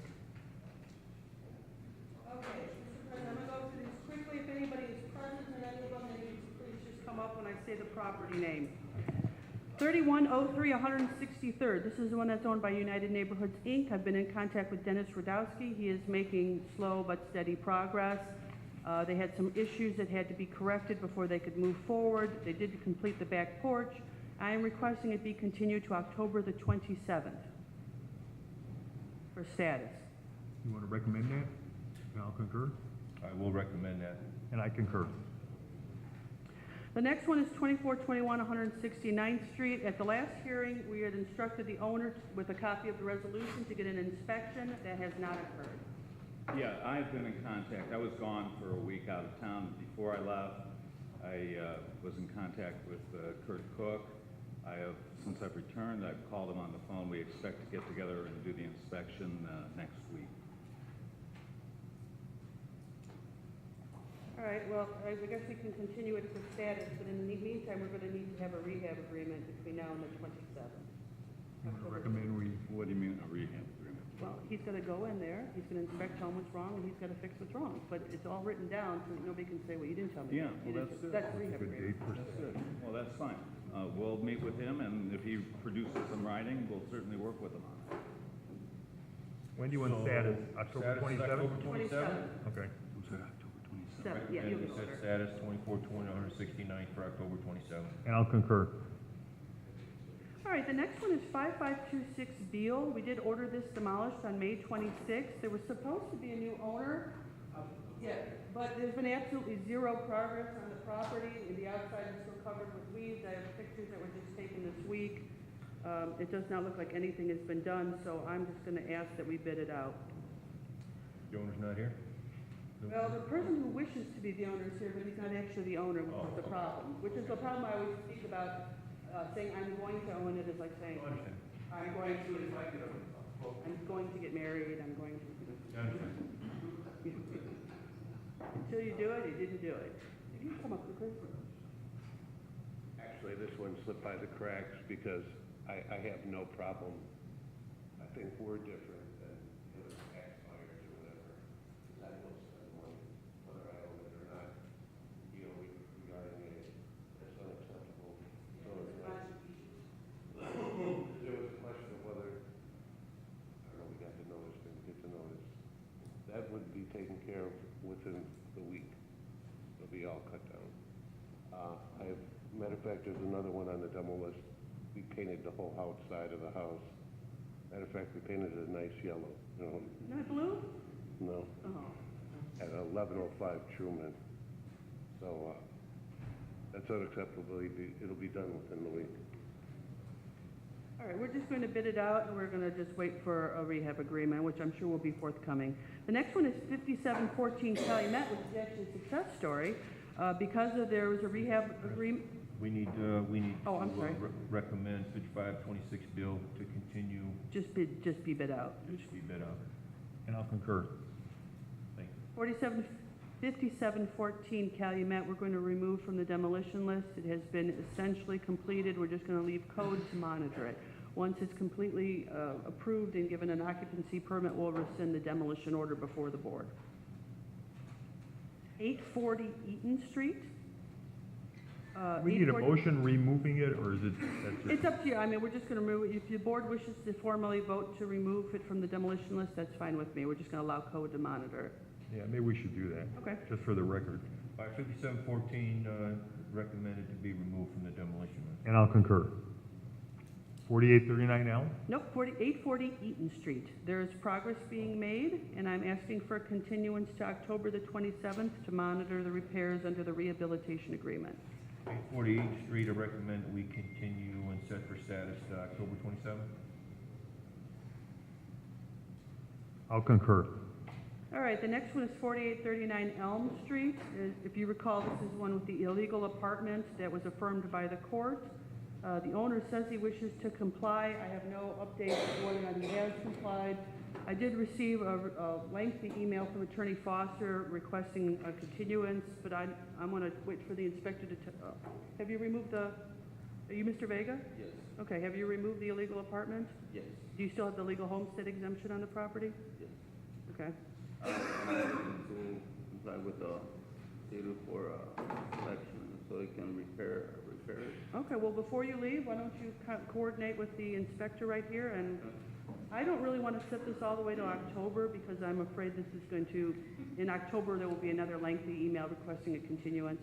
Okay, Mr. President, I'm gonna go through these quickly. If anybody is present in any of them, then you please just come up when I say the property name. 3103 163rd. This is the one that's owned by United Neighborhoods, Inc. I've been in contact with Dennis Radowski. He is making slow but steady progress. They had some issues that had to be corrected before they could move forward. They did complete the back porch. I am requesting it be continued to October the 27th for status. You wanna recommend that? And I'll concur. I will recommend that. And I concur. The next one is 2421 169th Street. At the last hearing, we had instructed the owner with a copy of the resolution to get an inspection. That has not occurred. Yeah, I've been in contact. I was gone for a week out of town. Before I left, I was in contact with Kurt Cook. Since I've returned, I've called him on the phone. We expect to get together and do the inspection next week. All right, well, I guess we can continue it for status, but in the meantime, we're gonna need to have a rehab agreement between now and the 27th. You wanna recommend we, What do you mean, a rehab agreement? Well, he's gonna go in there, he's gonna inspect, tell him what's wrong, and he's gotta fix what's wrong. But it's all written down, so nobody can say, well, you didn't tell me. Yeah, You well, didn't- that's good. That's a rehab good agreement. date for That's good. Well, that's fine. We'll meet with him, and if he produces some writing, we'll certainly work with him on it. when do you want status? October Status is 27th? October 27th? Okay. Seven, yeah, And you'll we be set order. status 2420 169th for October 27th. And I'll concur. All right, the next one is 5526 Beal. We did order this demolished on May 26th. There was supposed to be a new owner. Yeah, but there's been absolutely zero progress on the property. The outside is still covered with weeds. I have pictures that were just taken this week. It does not look like anything has been done, so I'm just gonna ask that we bid it out. The owner's not here? Well, the person who wishes to be the owner is here, but he's not actually the owner, which is the problem. Which is the problem I always speak about, saying I'm going to own it is like saying, I'm going to get married, I'm going to. Until you do it, you didn't do it. You can come up with this. Actually, this one slipped by the cracks because I have no problem. I think we're different than tax buyers or whatever. 'Cause I will spend money, whether I own it or not, regarding a that would be taken care of within the week. It'll be all cut down. Matter of fact, there's another one on the demo list. We painted the whole outside of the house. Matter of fact, we painted it a nice yellow, you know, Not blue? no, Oh. at 1105 Truman. So, that's unacceptable. It'll be done within the week. All right, we're just going to bid it out, and we're going to just wait for a rehab agreement, which I'm sure will be forthcoming. The next one is 5714 Calumet, which is actually a success story. Because there was a rehab agreement, We need Oh, I'm to sorry. recommend 5526 Bill to continue, just be bid out. just be bid out. And I'll concur. Thank you. 5714 Calumet, we're going to remove from the demolition list. It has been essentially completed. We're just going to leave code to monitor it. Once it's completely approved and given an occupancy permit, we'll rescind the demolition order before the board. 840 Eaton Street. We need a 840 motion removing it, or is it, that's just? It's up to you. I mean, we're just going to remove it. If the board wishes to formally vote to remove it from the demolition list, that's fine with me. We're just going to allow code to monitor it. Yeah, maybe we should do that. Okay. Just for the record. All right, 5714, recommended to be removed from the demolition list. And I'll concur. 4839 L? Nope, 840 Eaton Street. There is progress being made, and I'm asking for a continuance to October the 27th to monitor the repairs under the rehabilitation agreement. 848th Street, I recommend that we continue and set for status to October 27th. I'll concur. All right, the next one is 4839 Elm Street. If you recall, this is one with the illegal apartment that was affirmed by the court. The owner says he wishes to comply. I have no update on whether or not he has complied. I did receive a lengthy email from Attorney Foster requesting a continuance, but I'm going to wait for the inspector to, have you removed the, are you Mr. Vega? Yes. Okay, have you removed the illegal apartment? Yes. Do you still have the legal homestead exemption on the property? Yes. Okay. To comply with the deal for election, so it can repair it. Okay, well, before you leave, why don't you coordinate with the inspector right here? And I don't really want to set this all the way to October because I'm afraid this is going to, in October, there will be another lengthy email requesting a continuance.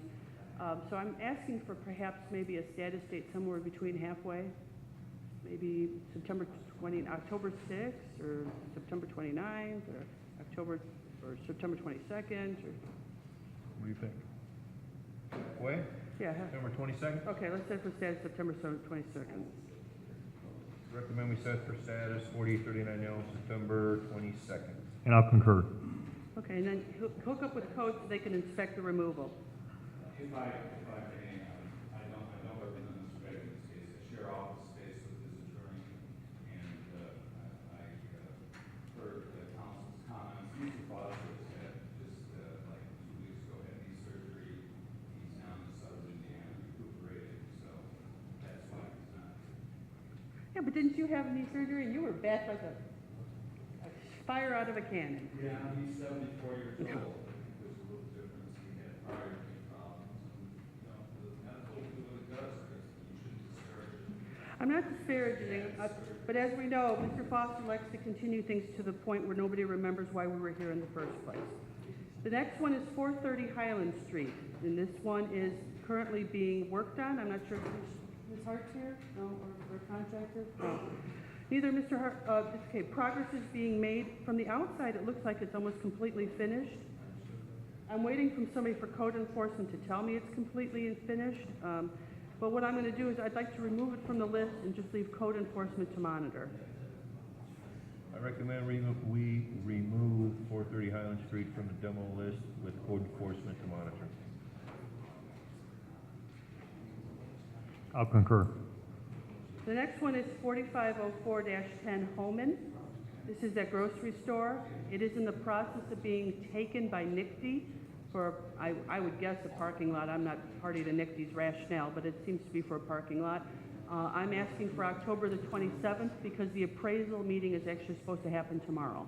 So I'm asking for perhaps maybe a status date somewhere between halfway, maybe October 6th or September 29th or September 22nd or, What do you think? Way? yeah. September 22nd? Okay, let's set for status September 22nd. Recommend we set for status 4839 L, September 22nd. And I'll concur. Okay, and then hook up with code so they can inspect the removal. If I may, I don't represent Mr. Baker in this case. I share office space with his attorney, and I heard the council's comments. Mr. Foster had just like 2 weeks ago had knee surgery. He's now in southern Indiana recuperating, so that's why he's not. Yeah, but didn't you have knee surgery and you were back like a fire out of a cannon? Yeah, he's 74 years old. There's a little difference. He had prior knee problems, and the medical do what it does. You shouldn't discourage it. I'm not disparaging, but as we know, Mr. Foster likes to continue things to the point where nobody remembers why we were here in the first place. The next one is 430 Highland Street, and this one is currently being worked on. I'm not sure if Ms. Hart's here, no, or contractor? No. Neither Mr. Hart, okay, progress is being made. From the outside, it looks like it's almost completely finished. I'm waiting from somebody for code enforcement to tell me it's completely finished. But what I'm going to do is I'd like to remove it from the list and just leave code enforcement to monitor. I recommend we remove 430 Highland Street from the demo list with code enforcement to monitor. I'll concur. The next one is 4504-10 Homan. This is that grocery store. It is in the process of being taken by NICD for, I would guess, a parking lot. I'm not party to NICD's rationale, but it seems to be for a parking lot. I'm asking for October the 27th because the appraisal meeting is actually supposed to happen tomorrow.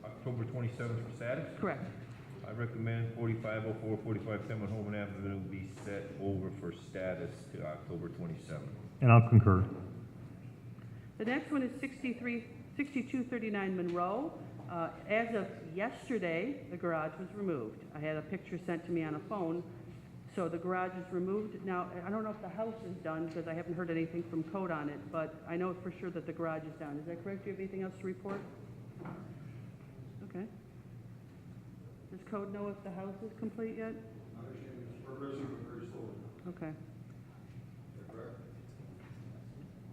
October 27th for status? Correct. I recommend 4504, 4510 Holman Avenue be set over for status to October 27th. And I'll concur. The next one is 6239 Monroe. As of yesterday, the garage was removed. I had a picture sent to me on a phone, so the garage is removed. Now, I don't know if the house is done, because I haven't heard anything from code on it, but I know for sure that the garage is done. Is that correct? Do you have anything else to report? Okay. Does code know if the house is complete yet? Okay.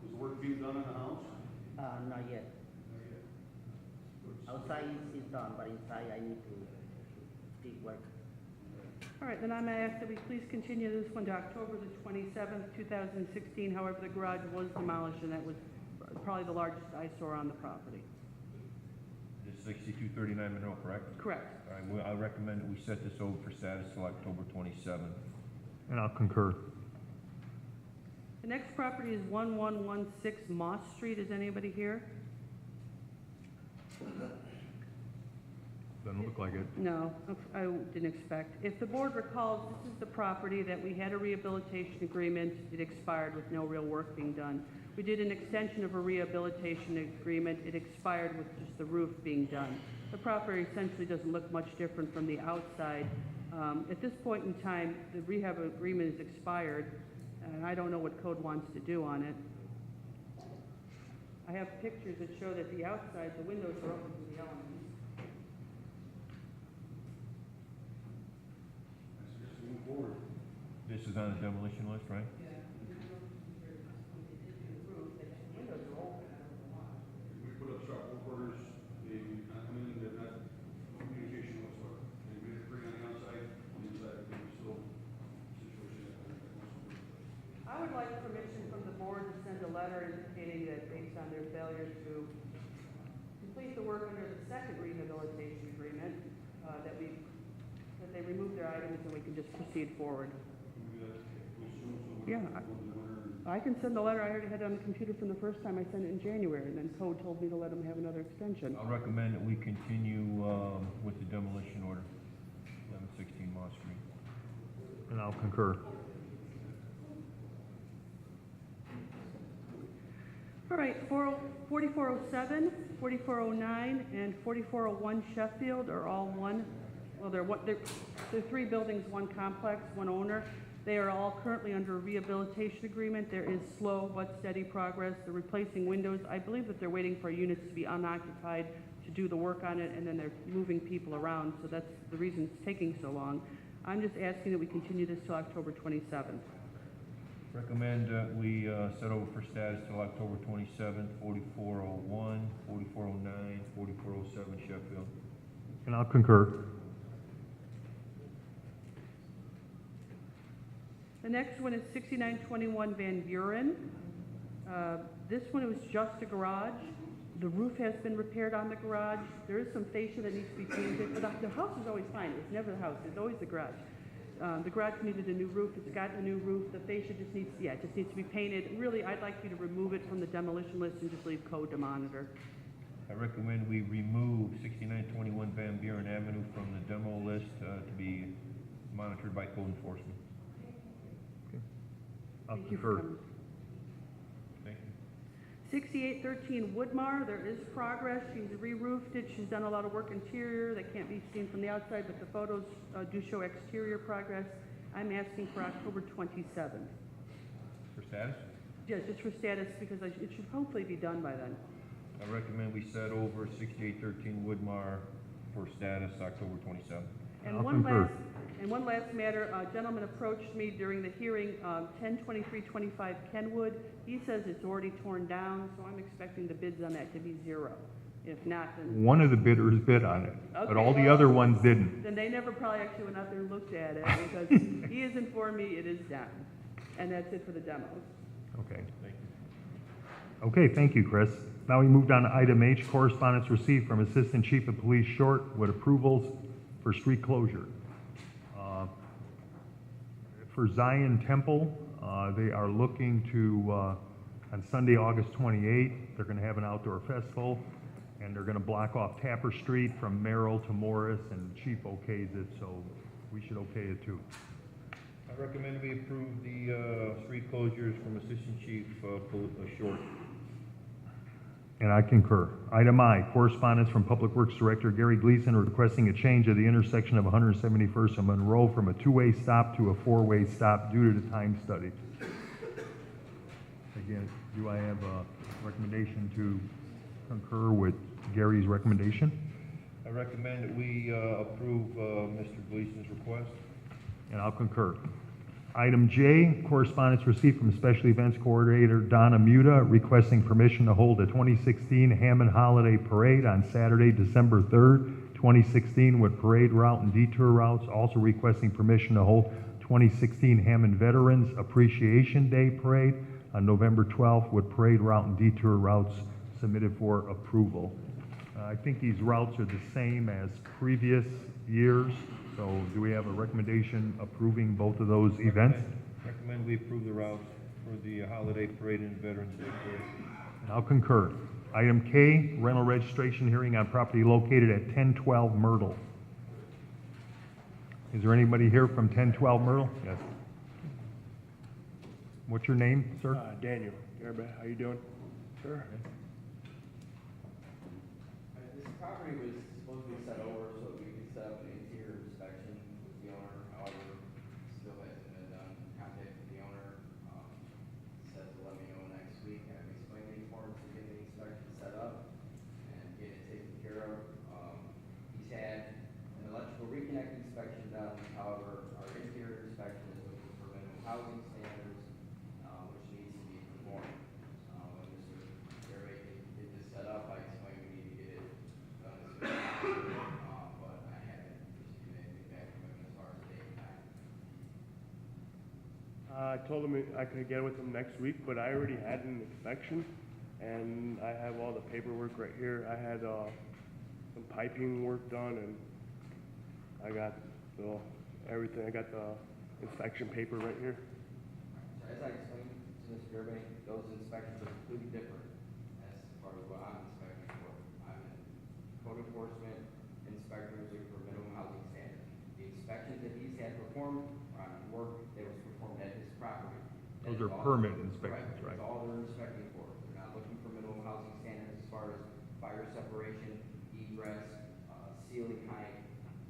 Is the work being done in the house? Not yet. Outside is done, but inside I need to dig work. All right, then I'm going to ask that we please continue this one to October the 27th, 2016. However, the garage was demolished, and that was probably the largest eyesore on the property. This is 6239 Monroe, correct? Correct. All right, well, I recommend that we set this over for status till October 27th. And I'll concur. The next property is 1116 Moss Street. Is anybody here? Doesn't look like it. No, I didn't expect. If the board recalls, this is the property that we had a rehabilitation agreement. It expired with no real work being done. We did an extension of a rehabilitation agreement. It expired with just the roof being done. The property essentially doesn't look much different from the outside. At this point in time, the rehab agreement is expired, and I don't know what code wants to do on it. I have pictures that show that the outside, the windows are open to the elements. This is on the demolition list, right? We put up sharp work orders, they come in, they're not, no communication whatsoever. They made it pretty on the outside, on the inside, there's still situation. I would like permission from the board to send a letter indicating that based on their failure to complete the work under the second rehabilitation agreement, that they remove their items and we can just proceed forward. Yeah, I can send the letter. I already had it on the computer from the first time I sent it in January, and then code told me to let them have another extension. I'll recommend that we continue with the demolition order, 1116 Moss Street. And I'll concur. All right, 4407, 4409, and 4401 Sheffield are all one. Well, they're three buildings, one complex, one owner. They are all currently under a rehabilitation agreement. There is slow but steady progress. They're replacing windows. I believe that they're waiting for units to be unoccupied to do the work on it, and then they're moving people around, so that's the reason it's taking so long. I'm just asking that we continue this till October 27th. Recommend that we set over for status till October 27th, 4401, 4409, 4407 Sheffield. And I'll concur. The next one is 6921 Van Buren. This one was just a garage. The roof has been repaired on the garage. There is some fascia that needs to be painted, but the house is always fine. It's never the house, it's always the garage. The garage needed a new roof. It's got a new roof. The fascia just needs to be painted. Really, I'd like you to remove it from the demolition list and just leave code to monitor. I recommend we remove 6921 Van Buren Avenue from the demo list to be monitored by code enforcement. I'll Thank you for concur. coming. Thank you. 6813 Woodmar, there is progress. She's re-roofed it. She's done a lot of work interior that can't be seen from the outside, but the photos do show exterior progress. I'm asking for October 27th. For status, Yeah, just for status, because it should hopefully be done by then. I recommend we set over 6813 Woodmar for status October 27th. And I'll one concur. last matter, a gentleman approached me during the hearing, 102325 Kenwood. He says it's already torn down, so I'm expecting the bids on that to be zero. If not, then One of the bidders bid on it, but Okay, all the well- other ones didn't. they never probably actually went out there and looked at it, because he has informed me it is done. And that's it for the demos. Okay. Thank you. Okay, thank you, Chris. Now we moved on to item H, correspondence received from Assistant Chief of Police Short with approvals for street closure. For Zion Temple, they are looking to, on Sunday, August 28th, they're going to have an outdoor festival, and they're going to block off Tapper Street from Merrill to Morris, and Chief okays it, so we should okay it too. I recommend we approve the street closures from Assistant Chief Short. And I concur. Item I, correspondence from Public Works Director Gary Gleason requesting a change of the intersection of 171st and Monroe from a two-way stop to a four-way stop due to the time study. Again, do I have a recommendation to concur with Gary's recommendation? I recommend that we approve Mr. Gleason's request. And I'll concur. Item J, correspondence received from Special Events Coordinator Donna Muta requesting permission to hold a 2016 Hammond Holiday Parade on Saturday, December 3rd, 2016 with parade route and detour routes. Also requesting permission to hold 2016 Hammond Veterans Appreciation Day Parade on November 12th with parade route and detour routes submitted for approval. I think these routes are the same as previous years. So do we have a recommendation approving both of those events? Recommend we approve the routes for the holiday parade and Veterans Day parade. And I'll concur. Item K, rental registration hearing on property located at 1012 Myrtle. Is there anybody here from 1012 Myrtle? Yes. What's your name, sir? Daniel. Everybody, how you doing? Sure. This property was supposed to be set over so we could set up an interior inspection with the owner, however, still hasn't been done. Contacted the owner, said to let me know next week. I've explained the importance of getting the inspection set up and getting it taken care of. He's had an electrical reconnect inspection done, however, our interior inspection is looking for minimum housing standards, which needs to be performed. When Mr. Garrett did this set up, I explained we need to get it done as soon as possible, but I haven't received anything back from him as far as date and time. I told him I could get with him next week, but I already had an inspection, and I have all the paperwork right here. I had some piping work done, and I got everything. I got the inspection paper right here. So as I explained to Mr. Gervais, those inspections are completely different as far as what I'm inspecting for. I'm a code enforcement inspector looking for minimum housing standards. The inspections that he's had performed are on work that was performed at his property. Those are permit inspections, right? That's all they're inspecting for. They're not looking for minimum housing standards as far as fire separation, egress, ceiling height,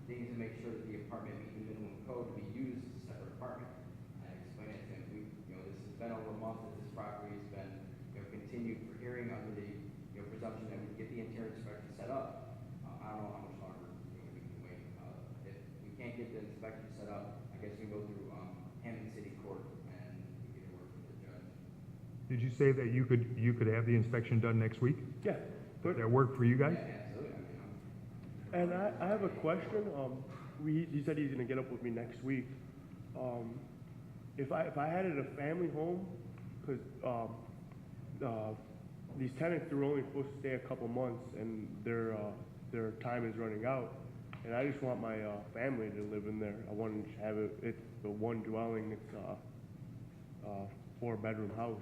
things to make sure that the apartment meets the minimum code to be used as a separate apartment. I explained it to him. This has been over a month that this property has been, continued for hearing under the, presumption that we get the interior inspection set up. I don't know how much longer we can wait. If we can't get the inspection set up, I guess we go through Hampton City Court and we get to work with the judge. Did you say that you could have the inspection done next week? Yeah. Does that work for you guys? Yeah, absolutely. And I have a question. He said he's gonna get up with me next week. If I had it a family home, because these tenants are only supposed to stay a couple months and their time is running out, and I just want my family to live in there. I want to have it's the one dwelling. It's a 4-bedroom house.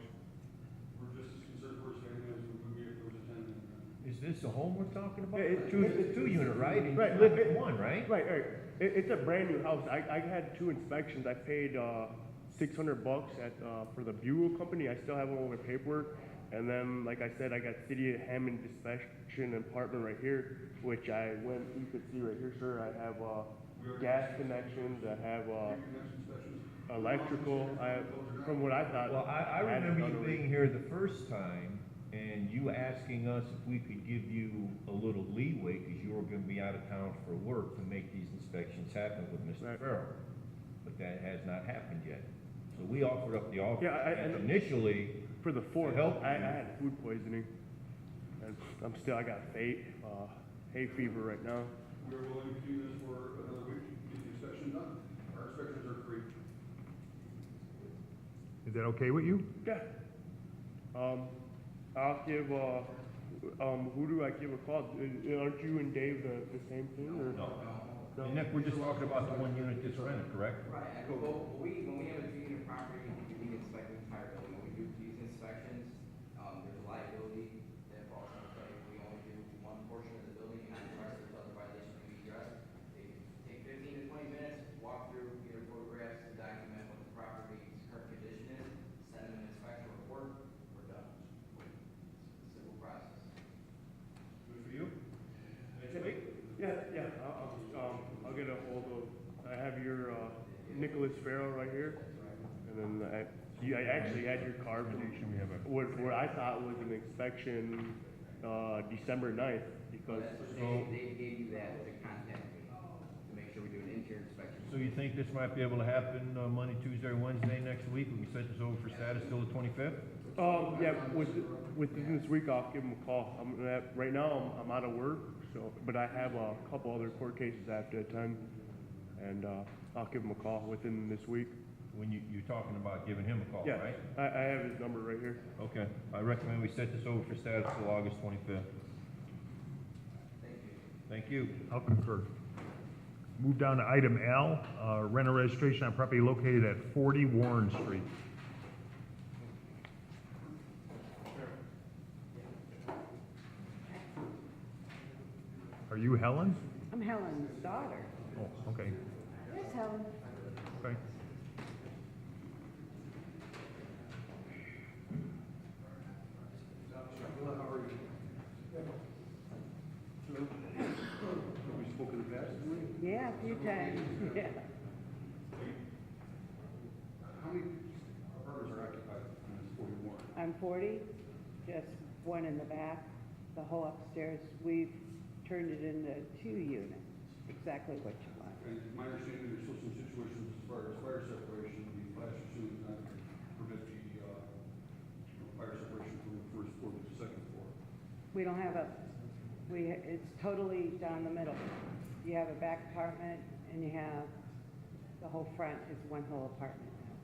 We're just as concerned for his family as we would be if there was a tenant. Is this a home we're talking about? Yeah, It's a two-unit, right? And Right. you live in one, right? Right. It's a brand new house. I had 2 inspections. I paid $600 for the Buell company. I still have all my paperwork. And then, like I said, I got City of Hammond inspection apartment right here, which I went. You could see right here, sir. I have gas connections. I have electrical. From what I thought. Well, I remember you being here the first time and you asking us if we could give you a little leeway because you were going to be out of town for work to make these inspections happen with Mr. Farrell. But that has not happened yet. So we offered up the offer. Yeah, initially, for the 4th, help I you. had food poisoning, and I got hay fever right now. We're willing to do this for another week, get the inspection done. Our inspections are free. Is that okay with you? Yeah. I'll give, who do I give a call? Aren't you and Dave the same thing, or? No. And Nick, we're just talking about the one unit that's rented, correct? Right. When we have a 2-unit property, we need to inspect the entire building. When we do these inspections, there's a liability that falls on the plate. We only do one portion of the building, and unless there's other violations to be addressed, they take 15 to 20 minutes, walk through, get a photographs to document what the property's current condition is, send them an inspection report, we're done. Simple process. Nicholas Farrell right here. And then I actually had your card from what I thought was an inspection, December 9th, because. They gave you that to contact me, to make sure we do an interior inspection. So you think this might be able to happen Monday, Tuesday, or Wednesday next week? We can set this over for status till the 25th? Yeah, within this week, I'll give him a call. Right now, I'm out of work, but I have a couple other court cases I have to attend, and I'll give him a call within this week. When you're talking about giving him a call, Yeah, right? I have his number right here. Okay, I recommend we set this over for status till August 25th. Thank you. I'll concur. Move down to item L, rental registration on property located at 40 Warren Street. Are you Helen? I'm Helen's daughter. Oh, okay, There's Helen. okay. We spoke in the past, didn't we? Yeah, a few times, yeah. How many apartments are occupied in this 41? I'm 40, just one in the back. The whole upstairs, we've turned it into 2 units, exactly what you want. And my understanding, there's still some situations as far as fire separation, the flash suit, not permit the fire separation from the first floor to the second floor. We don't have it's totally down the middle. You have a back apartment and you have, the whole front is one whole apartment now.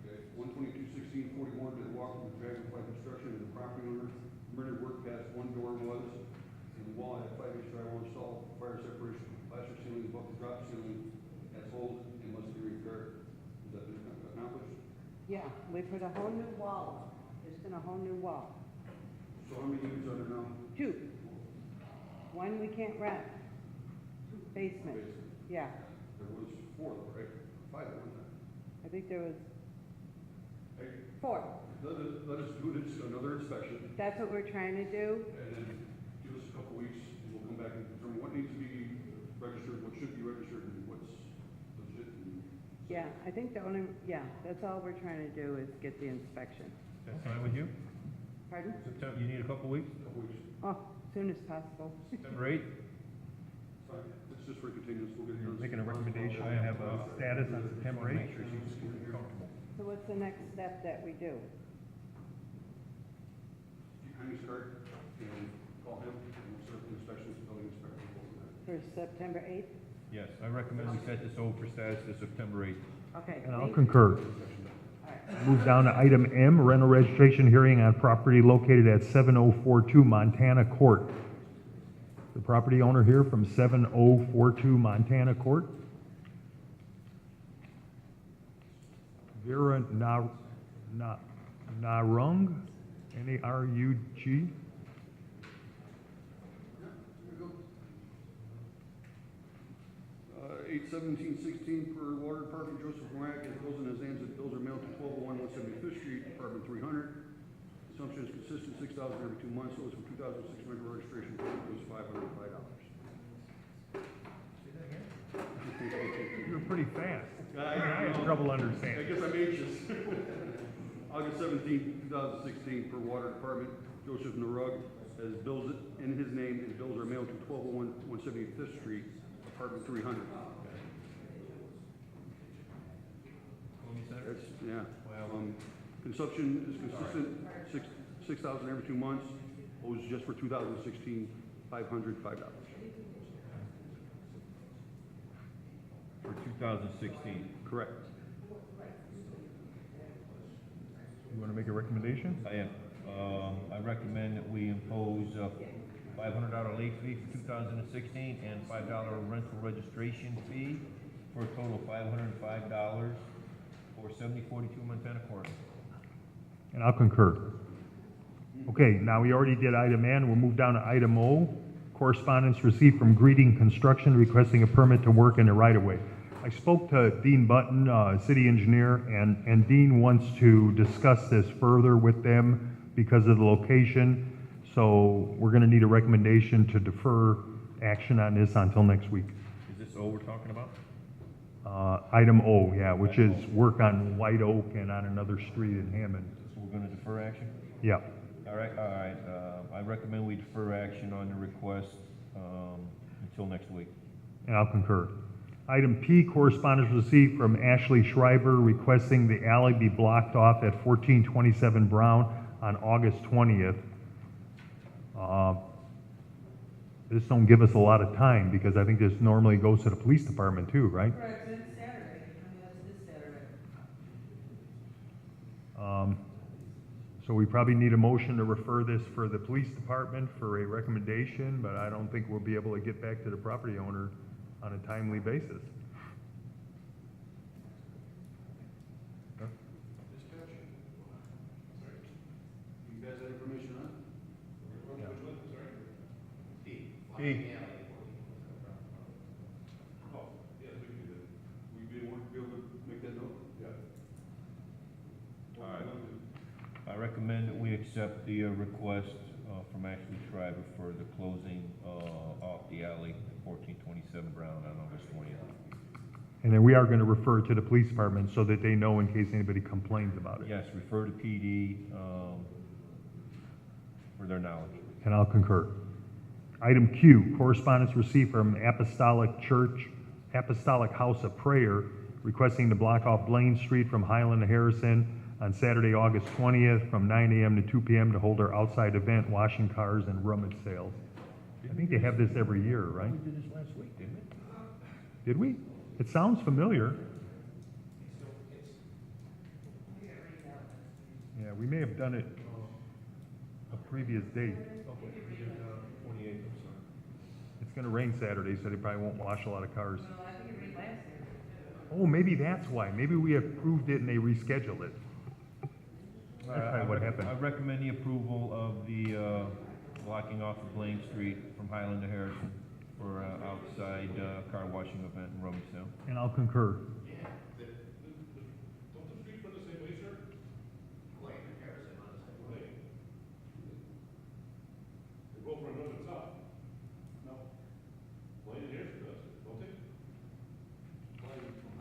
Okay, 122-16-41, did walk through Dragonfly Construction and the property owner, permitted work past one door was, and the wall had 5-inch drywall installed, fire separation, plaster ceiling above the drop ceiling, that's old and must be repaired. Is that been accomplished? Yeah, we put a whole new wall. There's been a whole new wall. So how many units are there now? 2. One we can't rent. Basement, yeah. There was 4 though, right? 5 at one time. I think there was Hey, 4. let us do this, another inspection, That's what we're trying to do. and then give us a couple weeks, and we'll come back and determine what needs to be registered, what should be registered, and what's legit. And Yeah, I think that's all we're trying to do is get the inspection. That's fine with you? Pardon? September, you need a couple weeks? a couple weeks. Oh, soon as possible. September 8th? Fine. It's just for continuance, we'll get it done. Making a recommendation to have a status on September 8th. Make sure she's comfortable. So what's the next step that we do? Hand his card, and call him, and we'll start the inspection with the building inspector. For September 8th? Yes, I recommend we set this over for status to September 8th. Okay. And I'll thank you. concur. All right. Move down to item M, rental registration hearing on property located at 7042 Montana Court. The property owner here from 7042 Montana Court. Vera Narung, N-A-R-U-G. 8/17/16 per Water Department, Joseph Morak, and bills in his hands, and bills are mailed to 1201 175th Street, Apartment 300. Consumption is consistent, 6,000 every 2 months, so it's for 2006 rental registration, fee is $505. You were pretty fast. I had trouble I understanding. guess I'm anxious. August 17, 2016, per Water Department, Joseph Narug, has bills in his name, and bills are mailed to 1201 175th Street, Apartment 300. That's, yeah. Consumption is consistent, 6,000 every 2 months, owes just for 2016, $505. For 2016. Correct. You want to make a recommendation? I am. I recommend that we impose a $500 late fee for 2016 and $5 rental registration fee for a total of $505 for 7042 Montana Court. And I'll concur. Okay, now we already did item N. We'll move down to item O. Correspondence received from Greeting Construction requesting a permit to work in the right-of-way. I spoke to Dean Button, city engineer, and Dean wants to discuss this further with them because of the location. So we're going to need a recommendation to defer action on this until next week. Is this all we're talking about? Item O, yeah, which is work on White Oak and on another street in Hammond. So we're gonna defer action? Yeah. All right, I recommend we defer action on the request, until next week. And I'll concur. Item P, correspondence received from Ashley Schreiber requesting the alley be blocked off at 1427 Brown on August 20th. This don't give us a lot of time, because I think this normally goes to the police department too, right? Correct, it's Saturday, that's this Saturday. So we probably need a motion to refer this for the police department for a recommendation, but I don't think we'll be able to get back to the property owner on a timely basis. You guys have information on? Yeah. P. Oh, yes, we can do that. We be able to make that note? Yeah. All right. I recommend that we accept the request from Ashley Schreiber for the closing off the alley at 1427 Brown on August 20th. And then we are going to refer it to the police department so that they know in case anybody complains about it. Yes, refer to PD for their knowledge. And I'll concur. Item Q, correspondence received from Apostolic Church, Apostolic House of Prayer, requesting to block off Blaine Street from Highland to Harrison on Saturday, August 20th, from 9 a.m. to 2 p.m. to hold their outside event, washing cars and rummage sales. I think they have this every year, right? We did this last week, didn't we? Did we? It sounds familiar. Yeah, we may have done it a previous date. 28th, I'm sorry. It's gonna rain Saturday, so they probably won't wash a lot of cars. Well, I think it rained last year. Oh, maybe that's why. Maybe we approved it and they rescheduled it. That's probably what happened. I recommend the approval of the blocking off of Blaine Street from Highland to Harrison for outside car washing event and rummage sale. And I'll concur. Don't the streets run the same way, sir? Lane and Harrison run the same way. They both run north and south. No. Lane and Harrison does, don't they?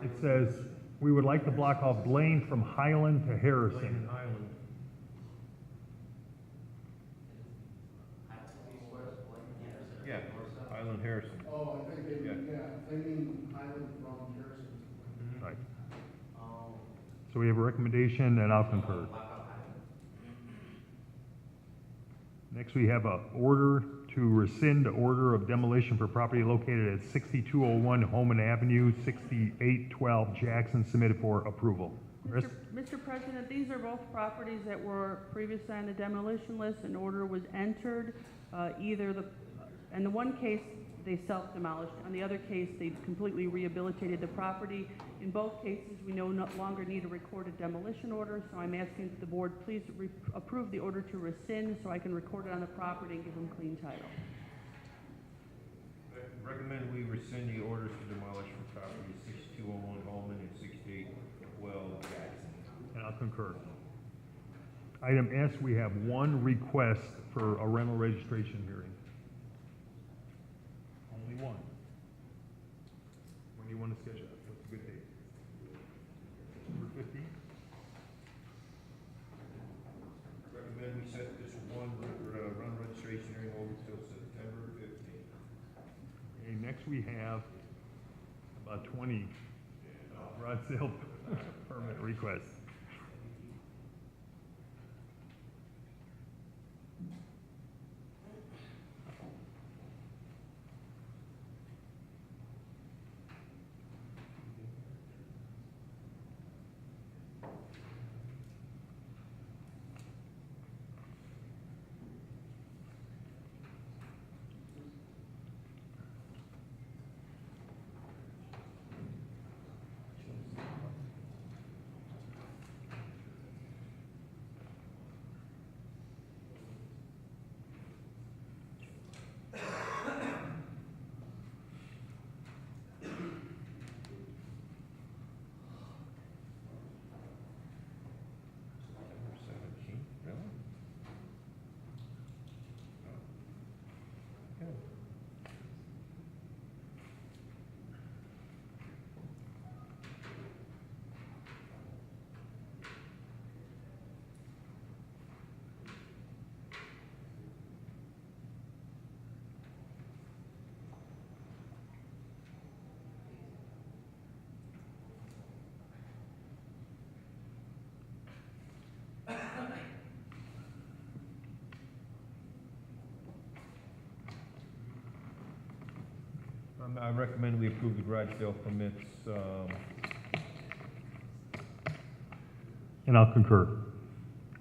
It says, we would like to block off Blaine from Highland to Harrison. Highland. Yeah, Highland Harrison. Oh, I think they, Yeah. they mean Highland from Harrison. Right. So we have a recommendation and I'll concur. Next, we have a order to rescind the order of demolition for property located at 6201 Holman Avenue, 6812 Jackson, submitted for approval. Chris? Mr. President, these are both properties that were previously on the demolition list. An order was entered, in the one case, they self-demolished. On the other case, they completely rehabilitated the property. In both cases, we no longer need a recorded demolition order, so I'm asking that the board please approve the order to rescind so I can record it on the property and give them clean title. Recommend we rescind the orders to demolish for property 6201 Holman and 6812 Jackson. And I'll concur. Item S, we have one request for a rental registration hearing. Only one. When do you want to schedule it? What's a good date? September 15th? Recommend we set this one run registration hearing over till September 15th. Okay, next we have about 20 garage sale permit requests. I recommend we approve the garage sale permits, And I'll concur.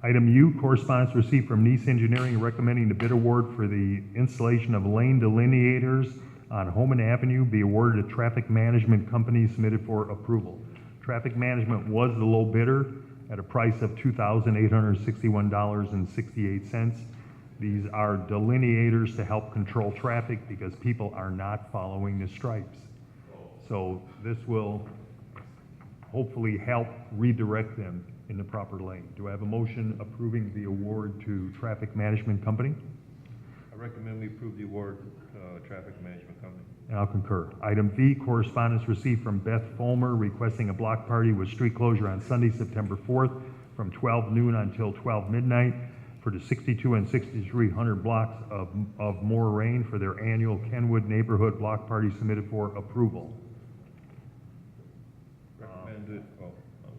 Item U, correspondence received from Nice Engineering recommending the bid award for the installation of lane delineators on Homan Avenue be awarded to Traffic Management Company submitted for approval. Traffic Management was the low bidder at a price of $2,861.68. These are delineators to help control traffic because people are not following the stripes. So this will hopefully help redirect them in the proper lane. Do I have a motion approving the award to Traffic Management Company? I recommend we approve the award, Traffic Management Company. And I'll concur. Item V, correspondence received from Beth Fulmer requesting a block party with street closure on Sunday, September 4th from 12 noon until 12 midnight for the 62 and 6300 blocks of Moraine for their annual Kenwood Neighborhood Block Party submitted for approval.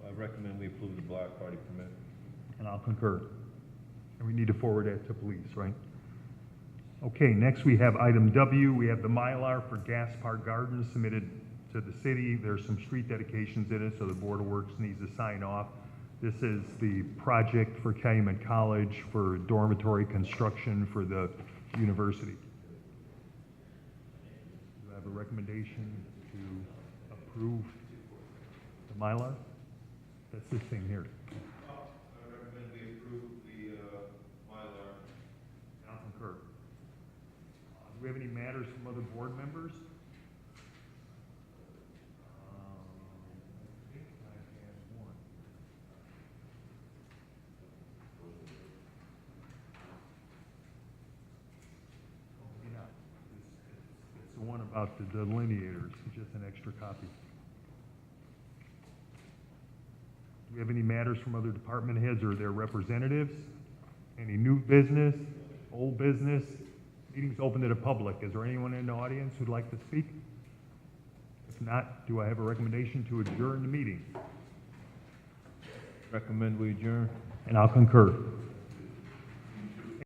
I recommend we approve the block party permit. And I'll concur. And we need to forward that to police, right? Okay, next we have item W. We have the Mylar for Gaspar Gardens submitted to the city. There's some street dedications in it, so the Board of Works needs to sign off. This is the project for Calumet College for dormitory construction for the university. Do I have a recommendation to approve the Mylar? That's this thing here. I recommend we approve the, Mylar. I'll concur. Do we have any matters from other board members? I think I have one. Oh, yeah. It's the one about the delineators, it's just an extra copy. Do we have any matters from other department heads or their representatives? Any new business, old business? Meeting's open to the public. Is there anyone in the audience who'd like to speak? If not, do I have a recommendation to adjourn the meeting? Recommend we adjourn. And I'll concur.